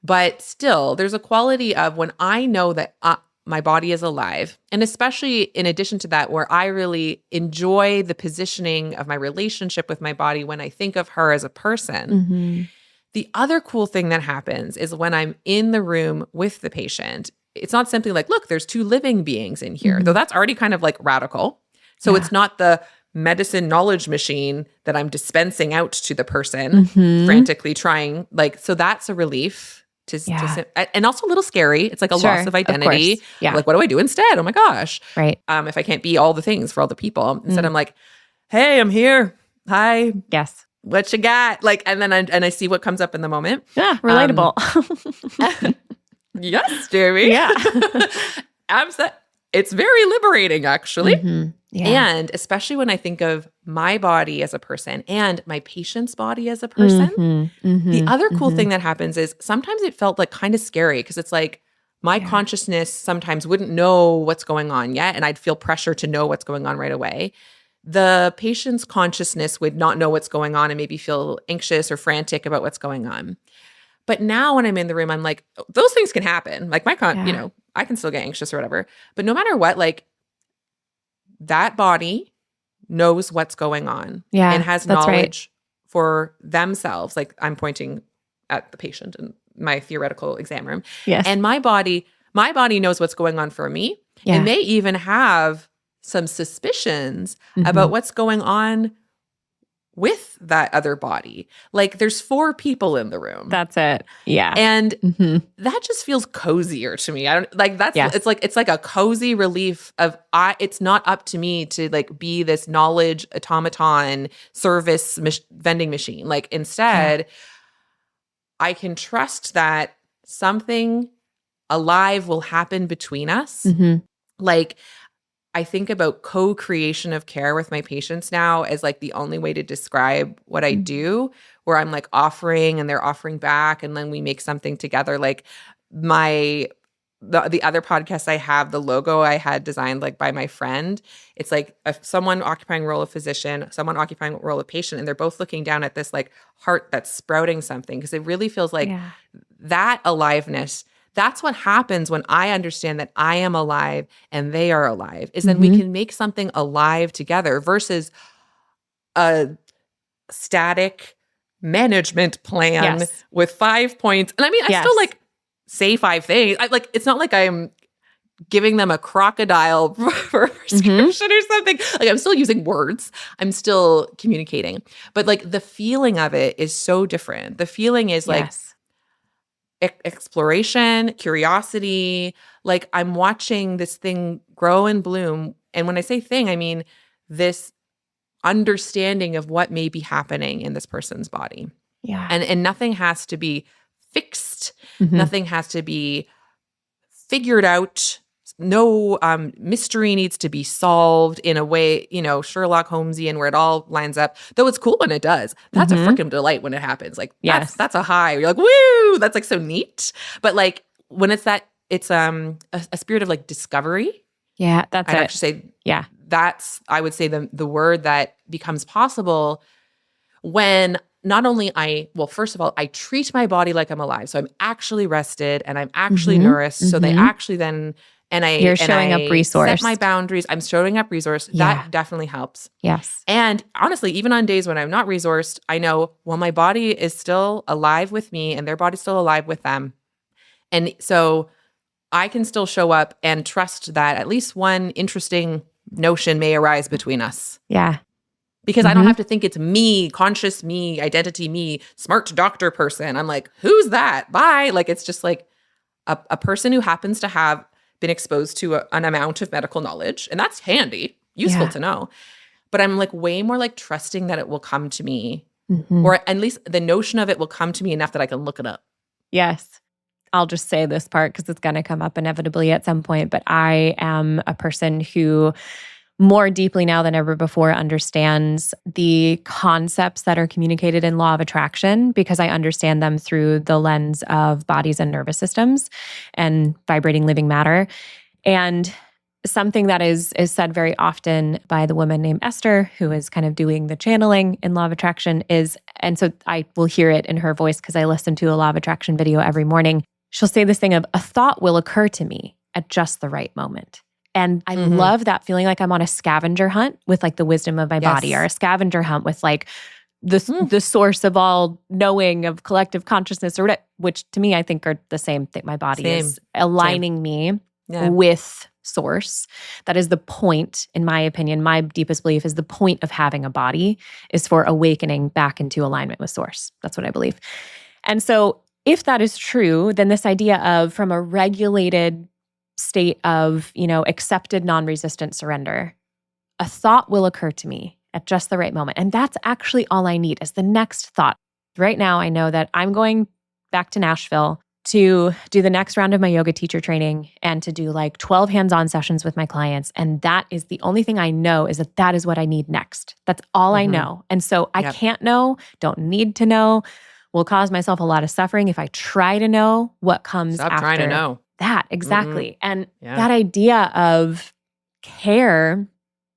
but still there's a quality of when I know that my body is alive, and especially in addition to that, where I really enjoy the positioning of my relationship with my body when I think of her as a person. The other cool thing that happens is when I'm in the room with the patient, it's not simply like, look, there's 2 living beings in here, though that's already kind of like radical. So it's not the medicine knowledge machine that I'm dispensing out to the person, frantically trying. So that's a relief and also a little scary. It's like a loss of identity. Of Like, what do I do instead? Oh my gosh. Right. If I can't be all the things for all the people, instead I'm like, hey, I'm here. Hi. Yes. What you got? And then I see what comes up in the moment. Yeah. Relatable. Yes, Jamie. Yeah. It's very liberating, actually. Yeah. And especially when I think of my body as a person and my patient's body as a person, the other cool thing that happens is sometimes it felt like kind of scary because it's like my consciousness sometimes wouldn't know what's going on yet, and I'd feel pressure to know what's going on right away. The patient's consciousness would not know what's going on and maybe feel anxious or frantic about what's going on. But now when I'm in the room, I'm like, those things can happen. Like I can still get anxious or whatever. But no matter what, like that body knows what's going on and has knowledge for themselves. Like I'm pointing at the patient in my theoretical exam room. Yes. And my body knows what's going on for me and may even have some suspicions about what's going on with that other body. Like there's 4 people in the room. That's it. Yeah. And that just feels cozier to me. It's like a cozy relief of it's not up to me to like be this knowledge automaton service vending machine. Like instead, I can trust that something alive will happen between us. Like I think about co-creation of care with my patients now as like the only way to describe what I do, where I'm like offering and they're offering back, and then we make something together. Like the other podcast I have, the logo I had designed like by my friend. It's like someone occupying role of physician, someone occupying role of patient, and they're both looking down at this like heart that's sprouting something, because it really feels like that aliveness. That's what happens when I understand that I am alive and they are alive, is then we can make something alive together versus a static management plan with 5 points. And I mean, I still like say 5 things. It's not like I'm giving them a crocodile for a prescription or something. Like, I'm still using words. I'm still communicating. But like the feeling of it is so different. The feeling is like exploration, curiosity. Like, I'm watching this thing grow and bloom. And when I say thing, I mean this understanding of what may be happening in this person's body. Yeah. And nothing has to be fixed. Nothing has to be figured out. No mystery needs to be solved in a way, Sherlock Holmesian, where it all lines up. Though it's cool when it does. That's a freaking delight when it happens. Like, that's a high. You're like, woo, that's like so neat. But like when it's a spirit of like discovery. Yeah, I'd actually say, that's, I would say the word that becomes possible when not only first of all, I treat my body like I'm alive. So I'm actually rested and I'm actually nourished. So they actually then, you're showing up resourced. Set my boundaries. I'm showing up resourced. That definitely helps. Yes. And honestly, even on days when I'm not resourced, I know, well, my body is still alive with me and their body's still alive with them. And so I can still show up and trust that at least one interesting notion may arise between us. Yeah. Because I don't have to think it's me, conscious me, identity me, smart doctor person. I'm like, who's that? Bye. Like, it's just like a person who happens to have been exposed to an amount of medical knowledge. And that's handy, useful to know. But I'm like way more like trusting that it will come to me, or at least the notion of it will come to me enough that I can look it up. Yes. I'll just say this part because it's going to come up inevitably at some point. But I am a person who more deeply now than ever before understands the concepts that are communicated in law of attraction, because I understand them through the lens of bodies and nervous systems and vibrating living matter. And something that is said very often by the woman named Esther, who is kind of doing the channeling in law of attraction, is, and so I will hear it in her voice because I listen to a law of attraction video every morning. She'll say this thing of, a thought will occur to me at just the right moment. And I love that feeling, like I'm on a scavenger hunt with like the wisdom of my body, or a scavenger hunt with like the source of all knowing of collective consciousness, or whatever, which to me I think are the same thing. My body is aligning me with source. That is the point, in my opinion. My deepest belief is the point of having a body is for awakening back into alignment with source. That's what I believe. And so if that is true, then this idea of, from a regulated state of, accepted non-resistant surrender, a thought will occur to me at just the right moment. And that's actually all I need is the next thought. Right now, I know that I'm going back to Nashville to do the next round of my yoga teacher training and to do like 12 hands-on sessions with my clients. And that is the only thing I know, is that is what I need next. That's all I know. And so I can't know, don't need to know, will cause myself a lot of suffering if I try to know what comes after. Stop trying to know. That, exactly. And that idea of care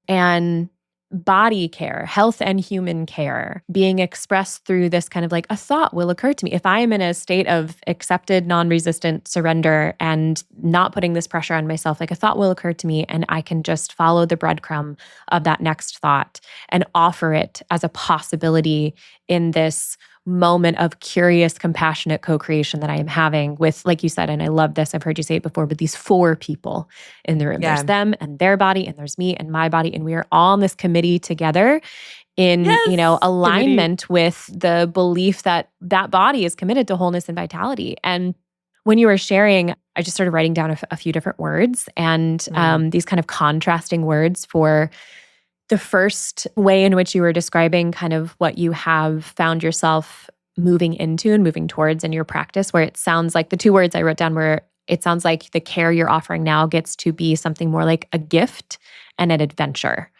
and body care, health and human care, being expressed through this kind of like, a thought will occur to me. If I am in a state of accepted, non-resistant surrender and not putting this pressure on myself, like a thought will occur to me and I can just follow the breadcrumb of that next thought and offer it as a possibility in this moment of curious, compassionate co-creation that I am having with, like you said, and I love this, I've heard you say it before, but these 4 people in the room. There's them and their body, and there's me and my body, and we are all on this committee together in, alignment with the belief that that body is committed to wholeness and vitality. And when you were sharing, I just started writing down a few different words, and these kind of contrasting words for the first way in which you were describing kind of what you have found yourself moving into and moving towards in your practice, where it sounds like the 2 words I wrote down were it sounds like the care you're offering now gets to be something more like a gift and an adventure.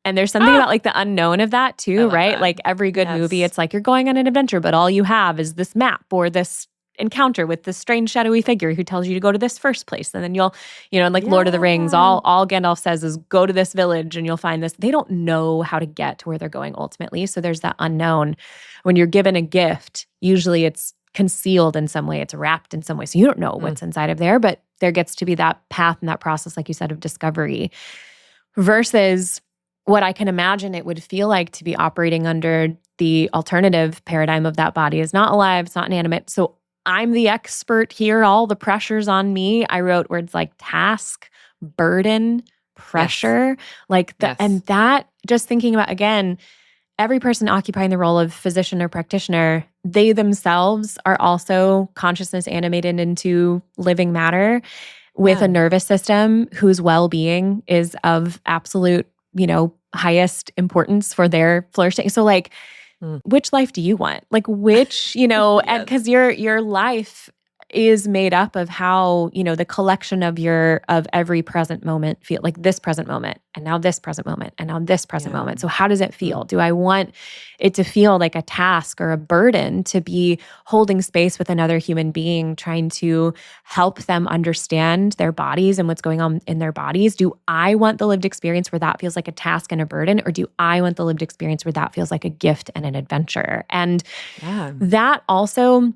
And there's something about like the unknown of that I too, love right? that. Like every good movie, Yes. it's like you're going on an adventure, but all you have is this map or this encounter with this strange shadowy figure who tells you to go to this first place. And then you'll, and like Lord of the Rings, all Gandalf says is go to this village and you'll find this. They don't know how to get to where they're going ultimately. So there's that unknown. When you're given a gift, usually it's concealed in some way, it's wrapped in some way. So you don't know what's inside of there, but there gets to be that path and that process, like you said, of discovery versus what I can imagine it would feel like to be operating under the alternative paradigm of that body is not alive, it's not inanimate. So I'm the expert here, all the pressure's on me. I wrote words like task, burden, pressure, and that just thinking about, again, every person occupying the role of physician or practitioner, they themselves are also consciousness animated into living matter with a nervous system whose well-being is of absolute, highest importance for their flourishing. So like, which life do you want? Like which, and because your life is made up of how, the collection of every present moment feel like this present moment and now this present moment and now this present moment. So how does it feel? Do I want it to feel like a task or a burden to be holding space with another human being, trying to help them understand their bodies and what's going on in their bodies? Do I want the lived experience where that feels like a task and a burden? Or do I want the lived experience where that feels like a gift and an adventure? And that also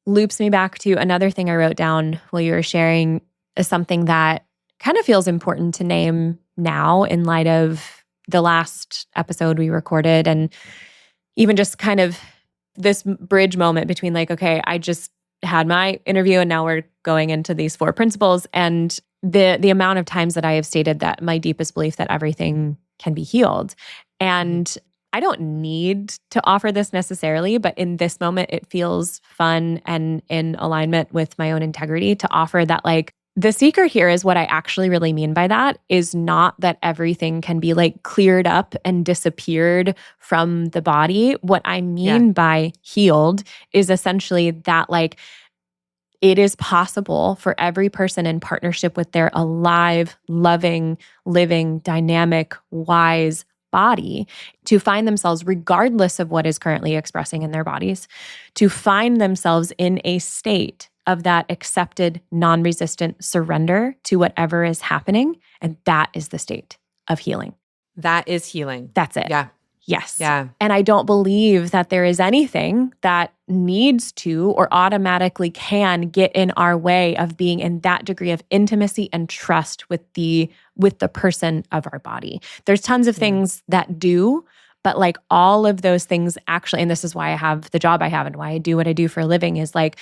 loops me back to another thing I wrote down while you were sharing, is something that kind of feels important to name now in light of the last episode we recorded, and even just kind of this bridge moment between like, okay, I just had my interview and now we're going into these 4 principles, and the amount of times that I have stated that my deepest belief that everything can be healed. And I don't need to offer this necessarily, but in this moment, it feels fun and in alignment with my own integrity to offer that. Like, the secret here is what I actually really mean by that is not that everything can be like cleared up and disappeared from the body. What I mean by healed is essentially that like it is possible for every person in partnership with their alive, loving, living, dynamic, wise body to find themselves, regardless of what is currently expressing in their bodies, to find themselves in a state of that accepted, non-resistant surrender to whatever is happening. And that is the state of healing. That is healing. That's it. Yeah. Yes. Yeah. And I don't believe that there is anything that needs to or automatically can get in our way of being in that degree of intimacy and trust with the person of our body. There's tons of things that do, but like all of those things actually, and this is why I have the job I have and why I do what I do for a living, is like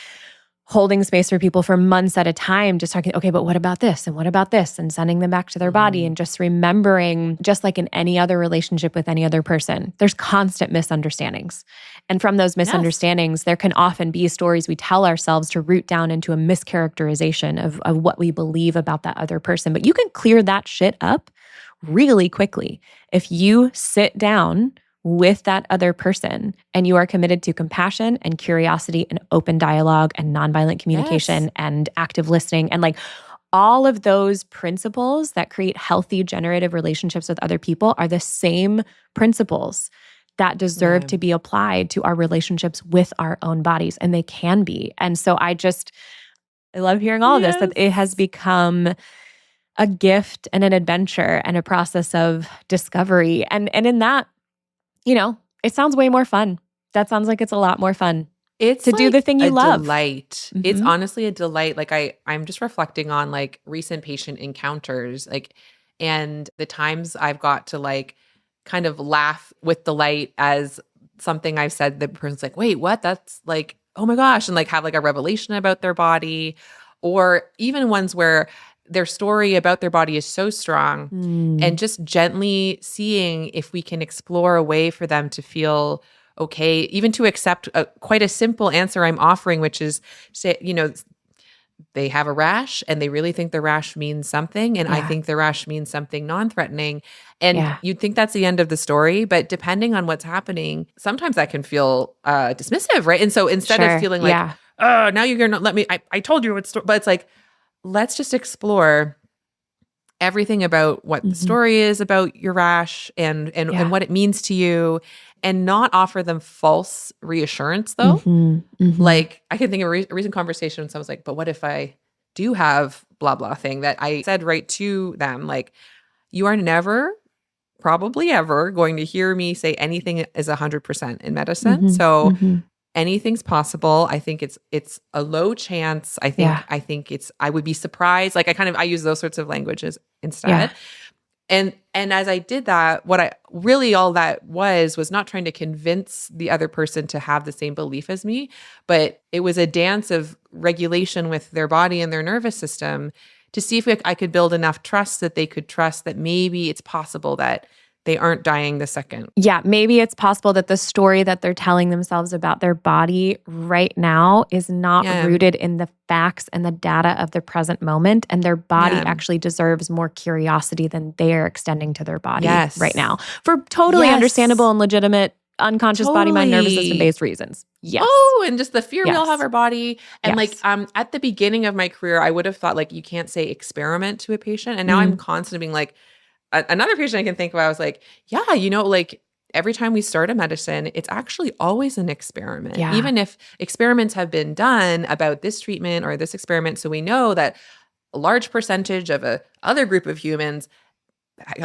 holding space for people for months at a time, just talking, okay, but what about this? And what about this? And sending them back to their body and just remembering, just like in any other relationship with any other person, there's constant misunderstandings. And from those misunderstandings, there can often be stories we tell ourselves to root down into a mischaracterization of what we believe about that other person. But you can clear that shit up really quickly if you sit down with that other person and you are committed to compassion and curiosity and open dialogue and nonviolent communication and active listening and like all of those principles that create healthy generative relationships with other people are the same principles that deserve to be applied to our relationships with our own bodies, and they can be. And so I love hearing all of this, that it has become a gift and an adventure and a process of discovery. And in that, it sounds way more fun. That sounds like it's a lot more fun. It's to do the thing you love. Delight. It's honestly a delight. Like I'm just reflecting on like recent patient encounters, like, and the times I've got to like kind of laugh with delight as something I've said, the person's like, wait, what? That's like, oh my gosh. And like have like a revelation about their body, or even ones where their story about their body is so strong and just gently seeing if we can explore a way for them to feel okay, even to accept quite a simple answer I'm offering, which is, say, they have a rash and they really think the rash means something. And I think the rash means something non-threatening. And you'd think that's the end of the story. But depending on what's happening, sometimes that can feel dismissive, right? And so instead of feeling like, oh, now you're going to let me, I told you what's, but it's like, let's just explore everything about what the story is about your rash and what it means to you, and not offer them false reassurance though. Like I can think of a recent conversation when someone's like, but what if I do have blah, blah thing, that I said right to them, like, you are never, probably ever, going to hear me say anything is 100% in medicine. So anything's possible. I think it's a low chance. I think I would be surprised. Like I use those sorts of languages instead. And as I did that, all that was not trying to convince the other person to have the same belief as me, but it was a dance of regulation with their body and their nervous system to see if I could build enough trust that they could trust that maybe it's possible that they aren't dying the second. Yeah, maybe it's possible that the story that they're telling themselves about their body right now is not rooted in the facts and the data of the present moment, and their body actually deserves more curiosity than they are extending to their body right now for totally understandable and legitimate unconscious body, mind, nervous system based reasons. Yes. Oh, and just the fear we all have our body. And like at the beginning of my career, I would have thought like you can't say experiment to a patient. And now I'm constantly being like, another patient I can think of, I was like, yeah, like every time we start a medicine, it's actually always an experiment. Yeah. Even if experiments have been done about this treatment or this experiment, so we know that a large percentage of a other group of humans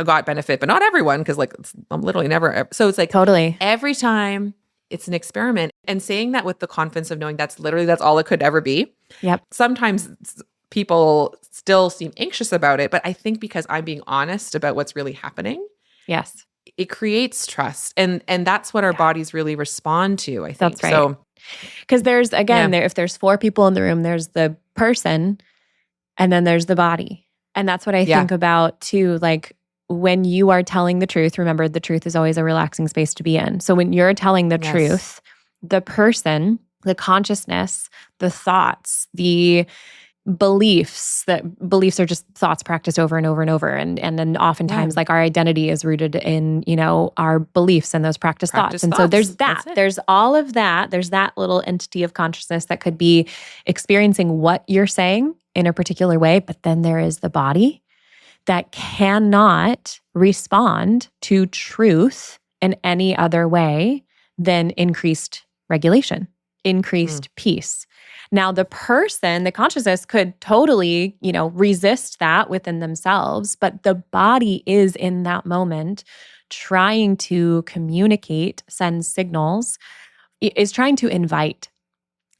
got benefit, but not everyone, because like I'm literally never. So it's like totally every time it's an experiment, and saying that with the confidence of knowing that's all it could ever be. Yep. Sometimes people still seem anxious about it, but I think because I'm being honest about what's really happening, yes, it creates trust, and that's what our bodies really respond to. I think that's right. So, because there's if there's 4 people in the room, there's the person, and then there's the body, and that's what I think about too. Like when you are telling the truth, remember the truth is always a relaxing space to be in. So when you're telling the truth, the person, the consciousness, the thoughts, the beliefs are just thoughts practiced over and over and over. And then oftentimes like our identity is rooted in, our beliefs and those practiced thoughts. And so there's there's all of that. There's that little entity of consciousness that could be experiencing what you're saying in a particular way. But then there is the body that cannot respond to truth in any other way than increased regulation, increased peace. Now, the person, the consciousness could totally, resist that within themselves, but the body is in that moment trying to communicate, send signals, is trying to invite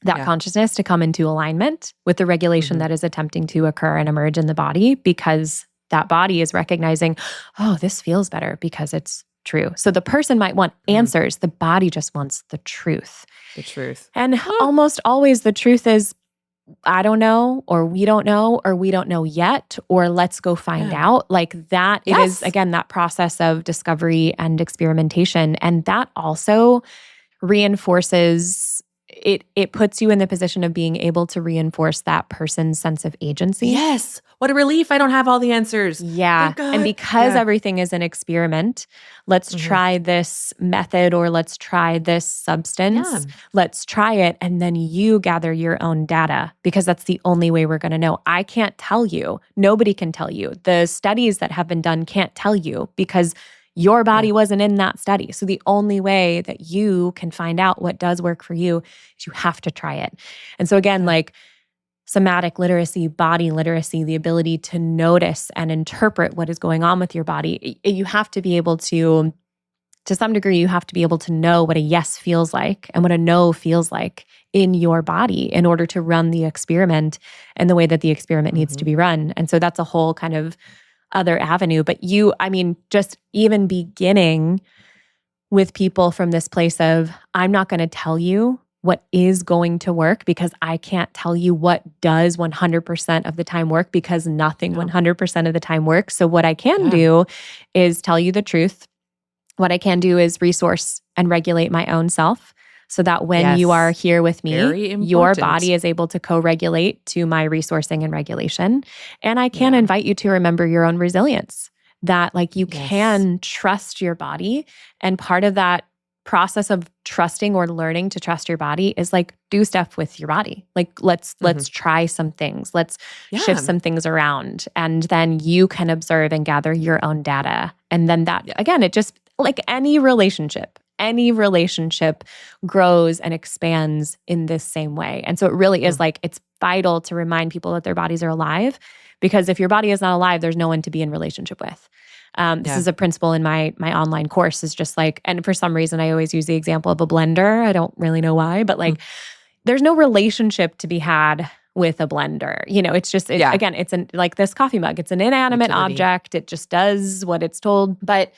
that consciousness to come into alignment with the regulation that is attempting to occur and emerge in the body, because that body is recognizing, oh, this feels better because it's true. So the person might want answers. The body just wants the truth. The truth. And almost always the truth is, I don't know, or we don't know yet, or let's go find out. Like that, it is, again, that process of discovery and experimentation. And that also reinforces, it puts you in the position of being able to reinforce that person's sense of agency. Yes. What a relief. I don't have all the answers. Yeah. And because everything is an experiment, let's try this method, or let's try this substance. Yeah. Let's try it. And then you gather your own data, because that's the only way we're going to know. I can't tell you. Nobody can tell you. The studies that have been done can't tell you, because your body wasn't in that study. So the only way that you can find out what does work for you is you have to try it. And so again, like somatic literacy, body literacy, the ability to notice and interpret what is going on with your body, you have to be able to some degree, you have to be able to know what a yes feels like and what a no feels like in your body in order to run the experiment and the way that the experiment needs to be run. And so that's a whole kind of other avenue. But just even beginning with people from this place of, I'm not going to tell you what is going to work, because I can't tell you what does 100% of the time work, because nothing 100% of the time works. So what I can do is tell you the truth. What I can do is resource and regulate my own self, so that when you are here with me, your body is able to co-regulate to my resourcing and regulation. And I can invite you to remember your own resilience, that like you can trust your body. And part of that process of trusting or learning to trust your body is like do stuff with your body. Like let's try some things. Let's shift some things around, and then you can observe and gather your own data. And then that again, it just like any relationship grows and expands in this same way. And so it really is like it's vital to remind people that their bodies are alive, because if your body is not alive, there's no one to be in relationship with. This is a principle in my online course, is just like, and for some reason I always use the example of a blender. I don't really know why, but like there's no relationship to be had with a blender. You know, it's just, again, it's like this coffee mug. It's an inanimate object. It just does what it's told. But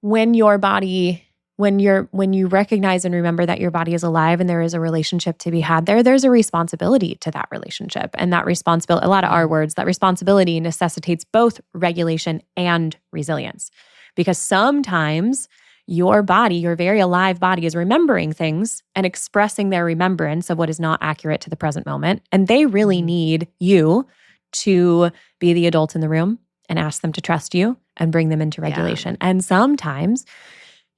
when your body, when you recognize and remember that your body is alive and there is a relationship to be had there's a responsibility to that relationship. And that responsibility, a lot of our words, that responsibility necessitates both regulation and resilience. Because sometimes your body, your very alive body, is remembering things and expressing their remembrance of what is not accurate to the present moment. And they really need you to be the adult in the room and ask them to trust you and bring them into regulation. And sometimes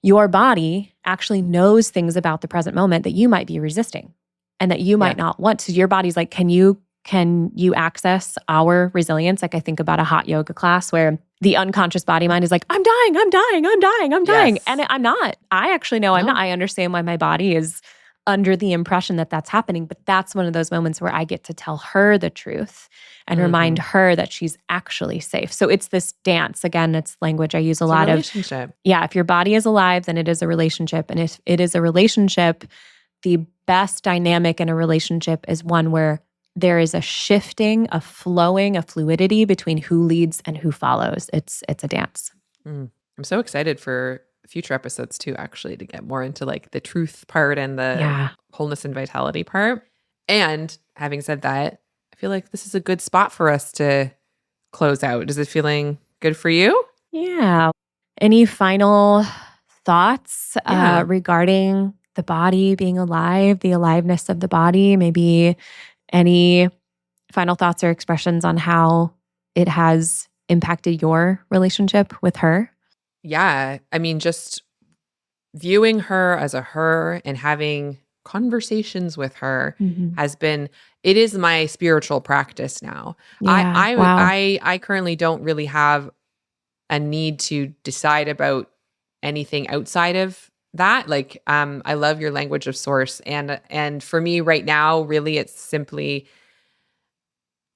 your body actually knows things about the present moment that you might be resisting and that you might not want. So your body's like, can you access our resilience? Like I think about a hot yoga class where the unconscious body mind is like, I'm dying. And I'm not. I actually know I'm not. I understand why my body is under the impression that that's happening. But that's one of those moments where I get to tell her the truth and remind her that she's actually safe. So it's this dance. Again, it's language I use a lot of. Yeah, if your body is alive, then it is a relationship. And if it is a relationship, the best dynamic in a relationship is one where there is a shifting, a flowing, a fluidity between who leads and who follows. It's a dance. I'm so excited for future episodes too, actually, to get more into like the truth part and the wholeness and vitality part. And having said that, I feel like this is a good spot for us to close out. Is it feeling good for you? Yeah. Any final thoughts regarding the body being alive, the aliveness of the body? Maybe any final thoughts or expressions on how it has impacted your relationship with her? Yeah. I mean, just viewing her as a her and having conversations with her it is my spiritual practice now. I currently don't really have a need to decide about anything outside of that. Like, I love your language of source. And for me right now, really, it's simply,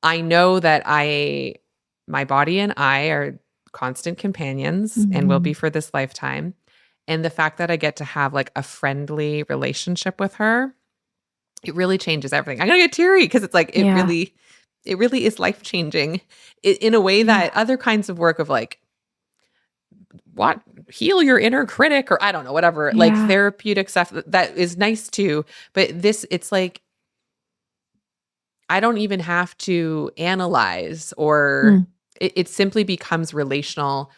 I know that my body and I are constant companions and will be for this lifetime. And the fact that I get to have like a friendly relationship with her, it really changes everything. I'm going to get teary because it's like, it really is life-changing in a way that other kinds of work of like, heal your inner critic, or I don't know, whatever, like therapeutic stuff that is nice too. But this, it's like, I don't even have to analyze or it simply becomes relational,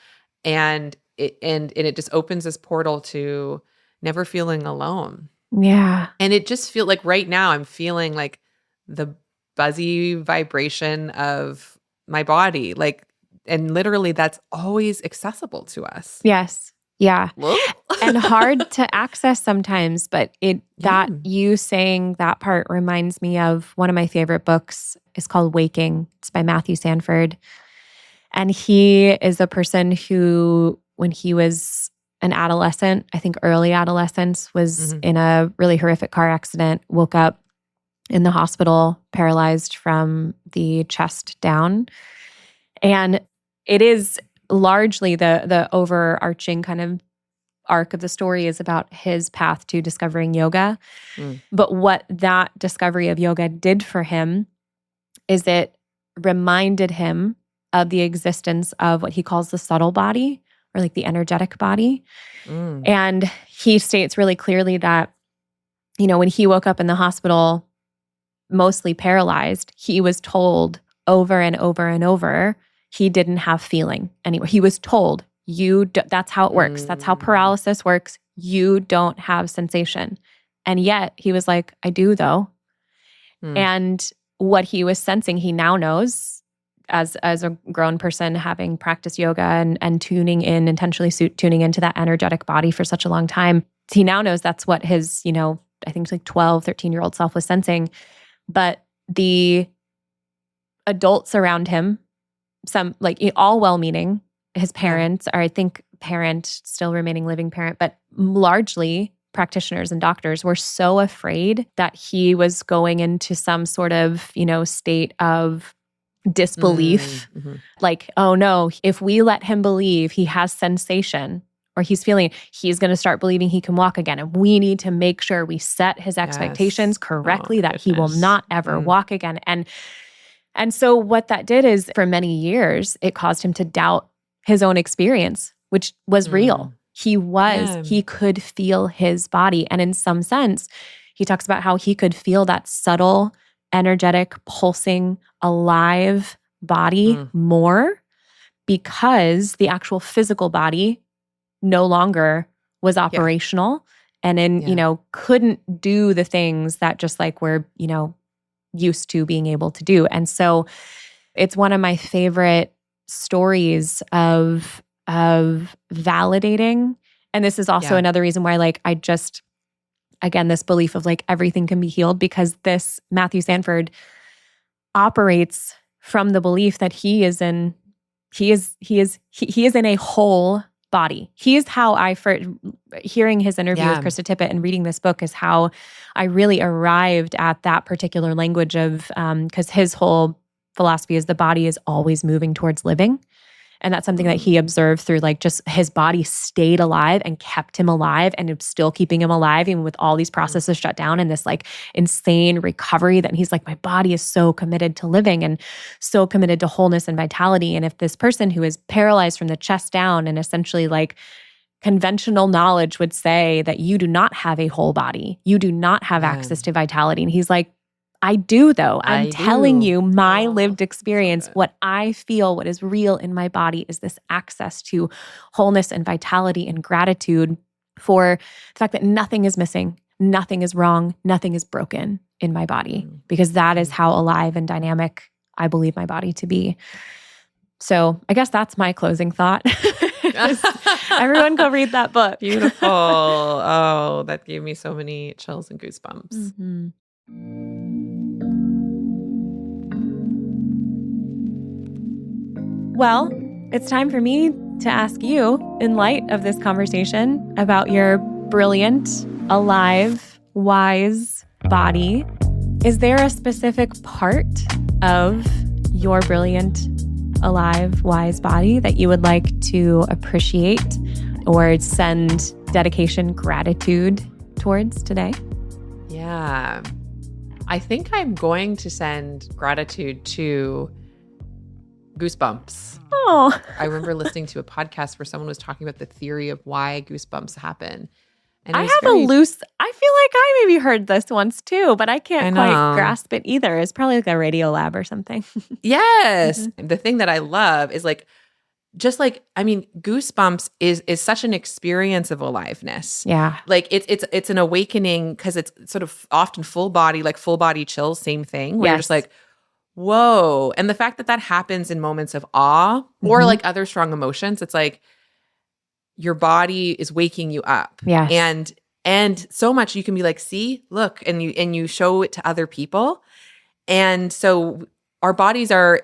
and it just opens this portal to never feeling alone. Yeah. And it just feels like right now I'm feeling like the buzzy vibration of my body. Like, and literally that's always accessible to us. Yes. Yeah. And hard to access sometimes, but you saying that part reminds me of one of my favorite books. It's called Waking. It's by Matthew Sanford. And he is a person who, when he was an adolescent, I think early adolescence, was in a really horrific car accident, woke up in the hospital, paralyzed from the chest down. And it is largely the overarching kind of arc of the story is about his path to discovering yoga. But what that discovery of yoga did for him is it reminded him of the existence of what he calls the subtle body, or like the energetic body. And he states really clearly that, you know, when he woke up in the hospital, mostly paralyzed, he was told over and over and over, he didn't have feeling anywhere. He was told, that's how it works. That's how paralysis works. You don't have sensation. And yet he was like, I do though. And what he was sensing, he now knows as a grown person, having practiced yoga and tuning in, intentionally tuning into that energetic body for such a long time. he now knows that's what his, I think like 12, 13-year-old self was sensing. But the adults around him, some like all well-meaning, his parents, or I think parent, still remaining living parent, but largely practitioners and doctors were so afraid that he was going into some sort of, state of disbelief. Like, oh no, if we let him believe he has sensation or he's feeling, he's going to start believing he can walk again. And we need to make sure we set his expectations correctly that he will not ever walk again. And so what that did is for many years, it caused him to doubt his own experience, which was real. He could feel his body. And in some sense, he talks about how he could feel that subtle, energetic, pulsing, alive body more because the actual physical body no longer was operational and couldn't do the things that just like we're, used to being able to do. And so it's one of my favorite stories of validating. And this is also another reason why like I just, again, this belief of like everything can be healed, because this Matthew Sanford operates from the belief that he is in a whole body. He is how hearing his interview with Krista Tippett and reading this book is how I really arrived at that particular language of, because his whole philosophy is the body is always moving towards living. And that's something that he observed through like just his body stayed alive and kept him alive and it's still keeping him alive even with all these processes shut down and this like insane recovery that he's like, my body is so committed to living and so committed to wholeness and vitality. And if this person who is paralyzed from the chest down and essentially like conventional knowledge would say that you do not have a whole body, you do not have access to vitality. And he's like, I do though. I'm telling you my lived experience, what I feel, what is real in my body is this access to wholeness and vitality and gratitude for the fact that nothing is missing, nothing is wrong, nothing is broken in my body, because that is how alive and dynamic I believe my body to be. So I guess that's my closing thought. Everyone go read that book. Beautiful. Oh, that gave me so many chills and goosebumps. Well, it's time for me to ask you, in light of this conversation about your brilliant, alive, wise body, is there a specific part of your brilliant, alive, wise body that you would like to appreciate or send dedication, gratitude towards today? Yeah. I think I'm going to send gratitude to goosebumps. Oh. I remember listening to a podcast where someone was talking about the theory of why goosebumps happen. And I feel like I maybe heard this once too, but I can't quite grasp it either. It's probably like a radio lab or something. Yes. The thing that I love is like, goosebumps is such an experience of aliveness. Yeah. Like it's an awakening because it's sort of often full body chills, same thing, where you're just like, whoa. And the fact that happens in moments of awe or like other strong emotions, it's like your body is waking you up. Yes. And so much you can be like, see, look, and you show it to other people. And so our bodies are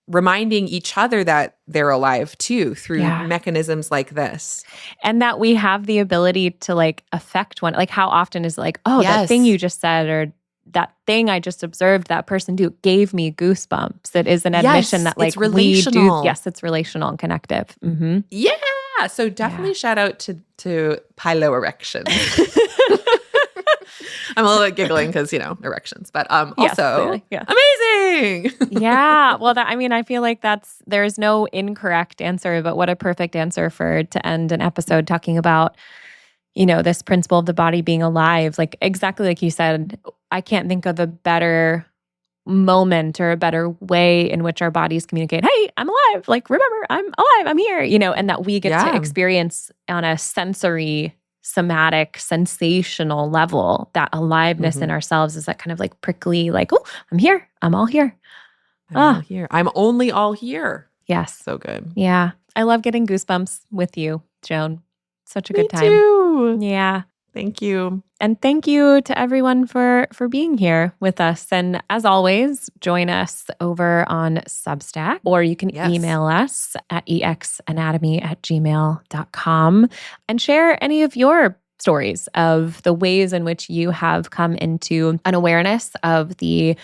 reminding each other that they're alive too through mechanisms like this. And that we have the ability to like affect one. Like how often is like, oh, that thing you just said or that thing I just observed that person do gave me goosebumps. It is an admission that like it's relational. Yes, it's relational and connective. Yeah. So definitely shout out to piloerections. I'm a little bit giggling because, erections, but also amazing. Yeah. Well, I feel like there's no incorrect answer, but what a perfect answer to end an episode talking about, this principle of the body being alive. Like exactly like you said, I can't think of a better moment or a better way in which our bodies communicate, hey, I'm alive. Like, remember, I'm alive. I'm here, and that we get to experience on a sensory, somatic, sensational level, that aliveness in ourselves is that kind of like prickly, like, oh, I'm here. I'm all here. I'm all here. I'm only all here. Yes. So good. Yeah. I love getting goosebumps with you, Joan. Such a good time. Me too. Yeah. Thank you. And thank you to everyone for being here with us. And as always, join us over on Substack, or you can email us at exanatomy@gmail.com and share any of your stories of the ways in which you have come into an awareness of the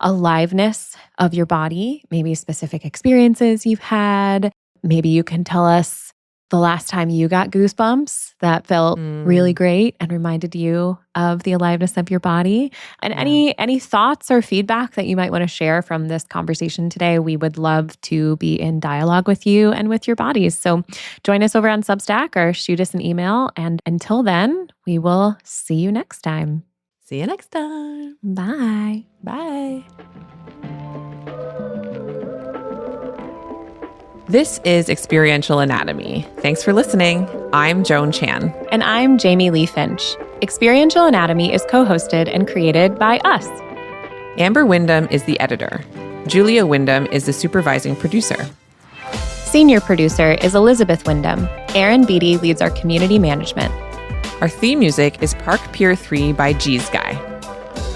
aliveness of your body, maybe specific experiences you've had. Maybe you can tell us the last time you got goosebumps that felt really great and reminded you of the aliveness of your body. And any thoughts or feedback that you might want to share from this conversation today, we would love to be in dialogue with you and with your bodies. So join us over on Substack or shoot us an email. And until then, we will see you next time. See you next time. Bye. Bye. This is Experiential Anatomy. Thanks for listening. I'm Joan Chan. And I'm Jamie Lee Finch. Experiential Anatomy is co-hosted and created by us. Amber Wyndham is the editor. Julia Wyndham is the supervising producer. Senior producer is Elizabeth Wyndham. Aaron Beatty leads our community management. Our theme music is Park Pier 3 by G's Guy.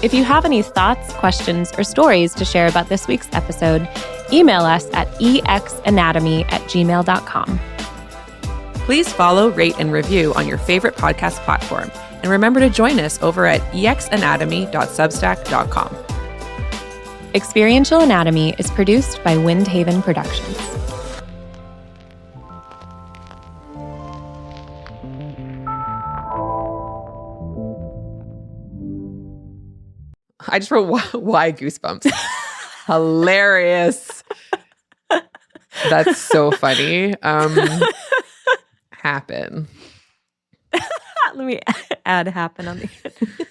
If you have any thoughts, questions, or stories to share about this week's episode, email us at exanatomy@gmail.com. Please follow, rate, and review on your favorite podcast platform. And remember to join us over at exanatomy.substack.com. Experiential Anatomy is produced by Windhaven Productions. I just wrote, why goosebumps? Hilarious. That's so funny. Happen. Let me add happen on the end.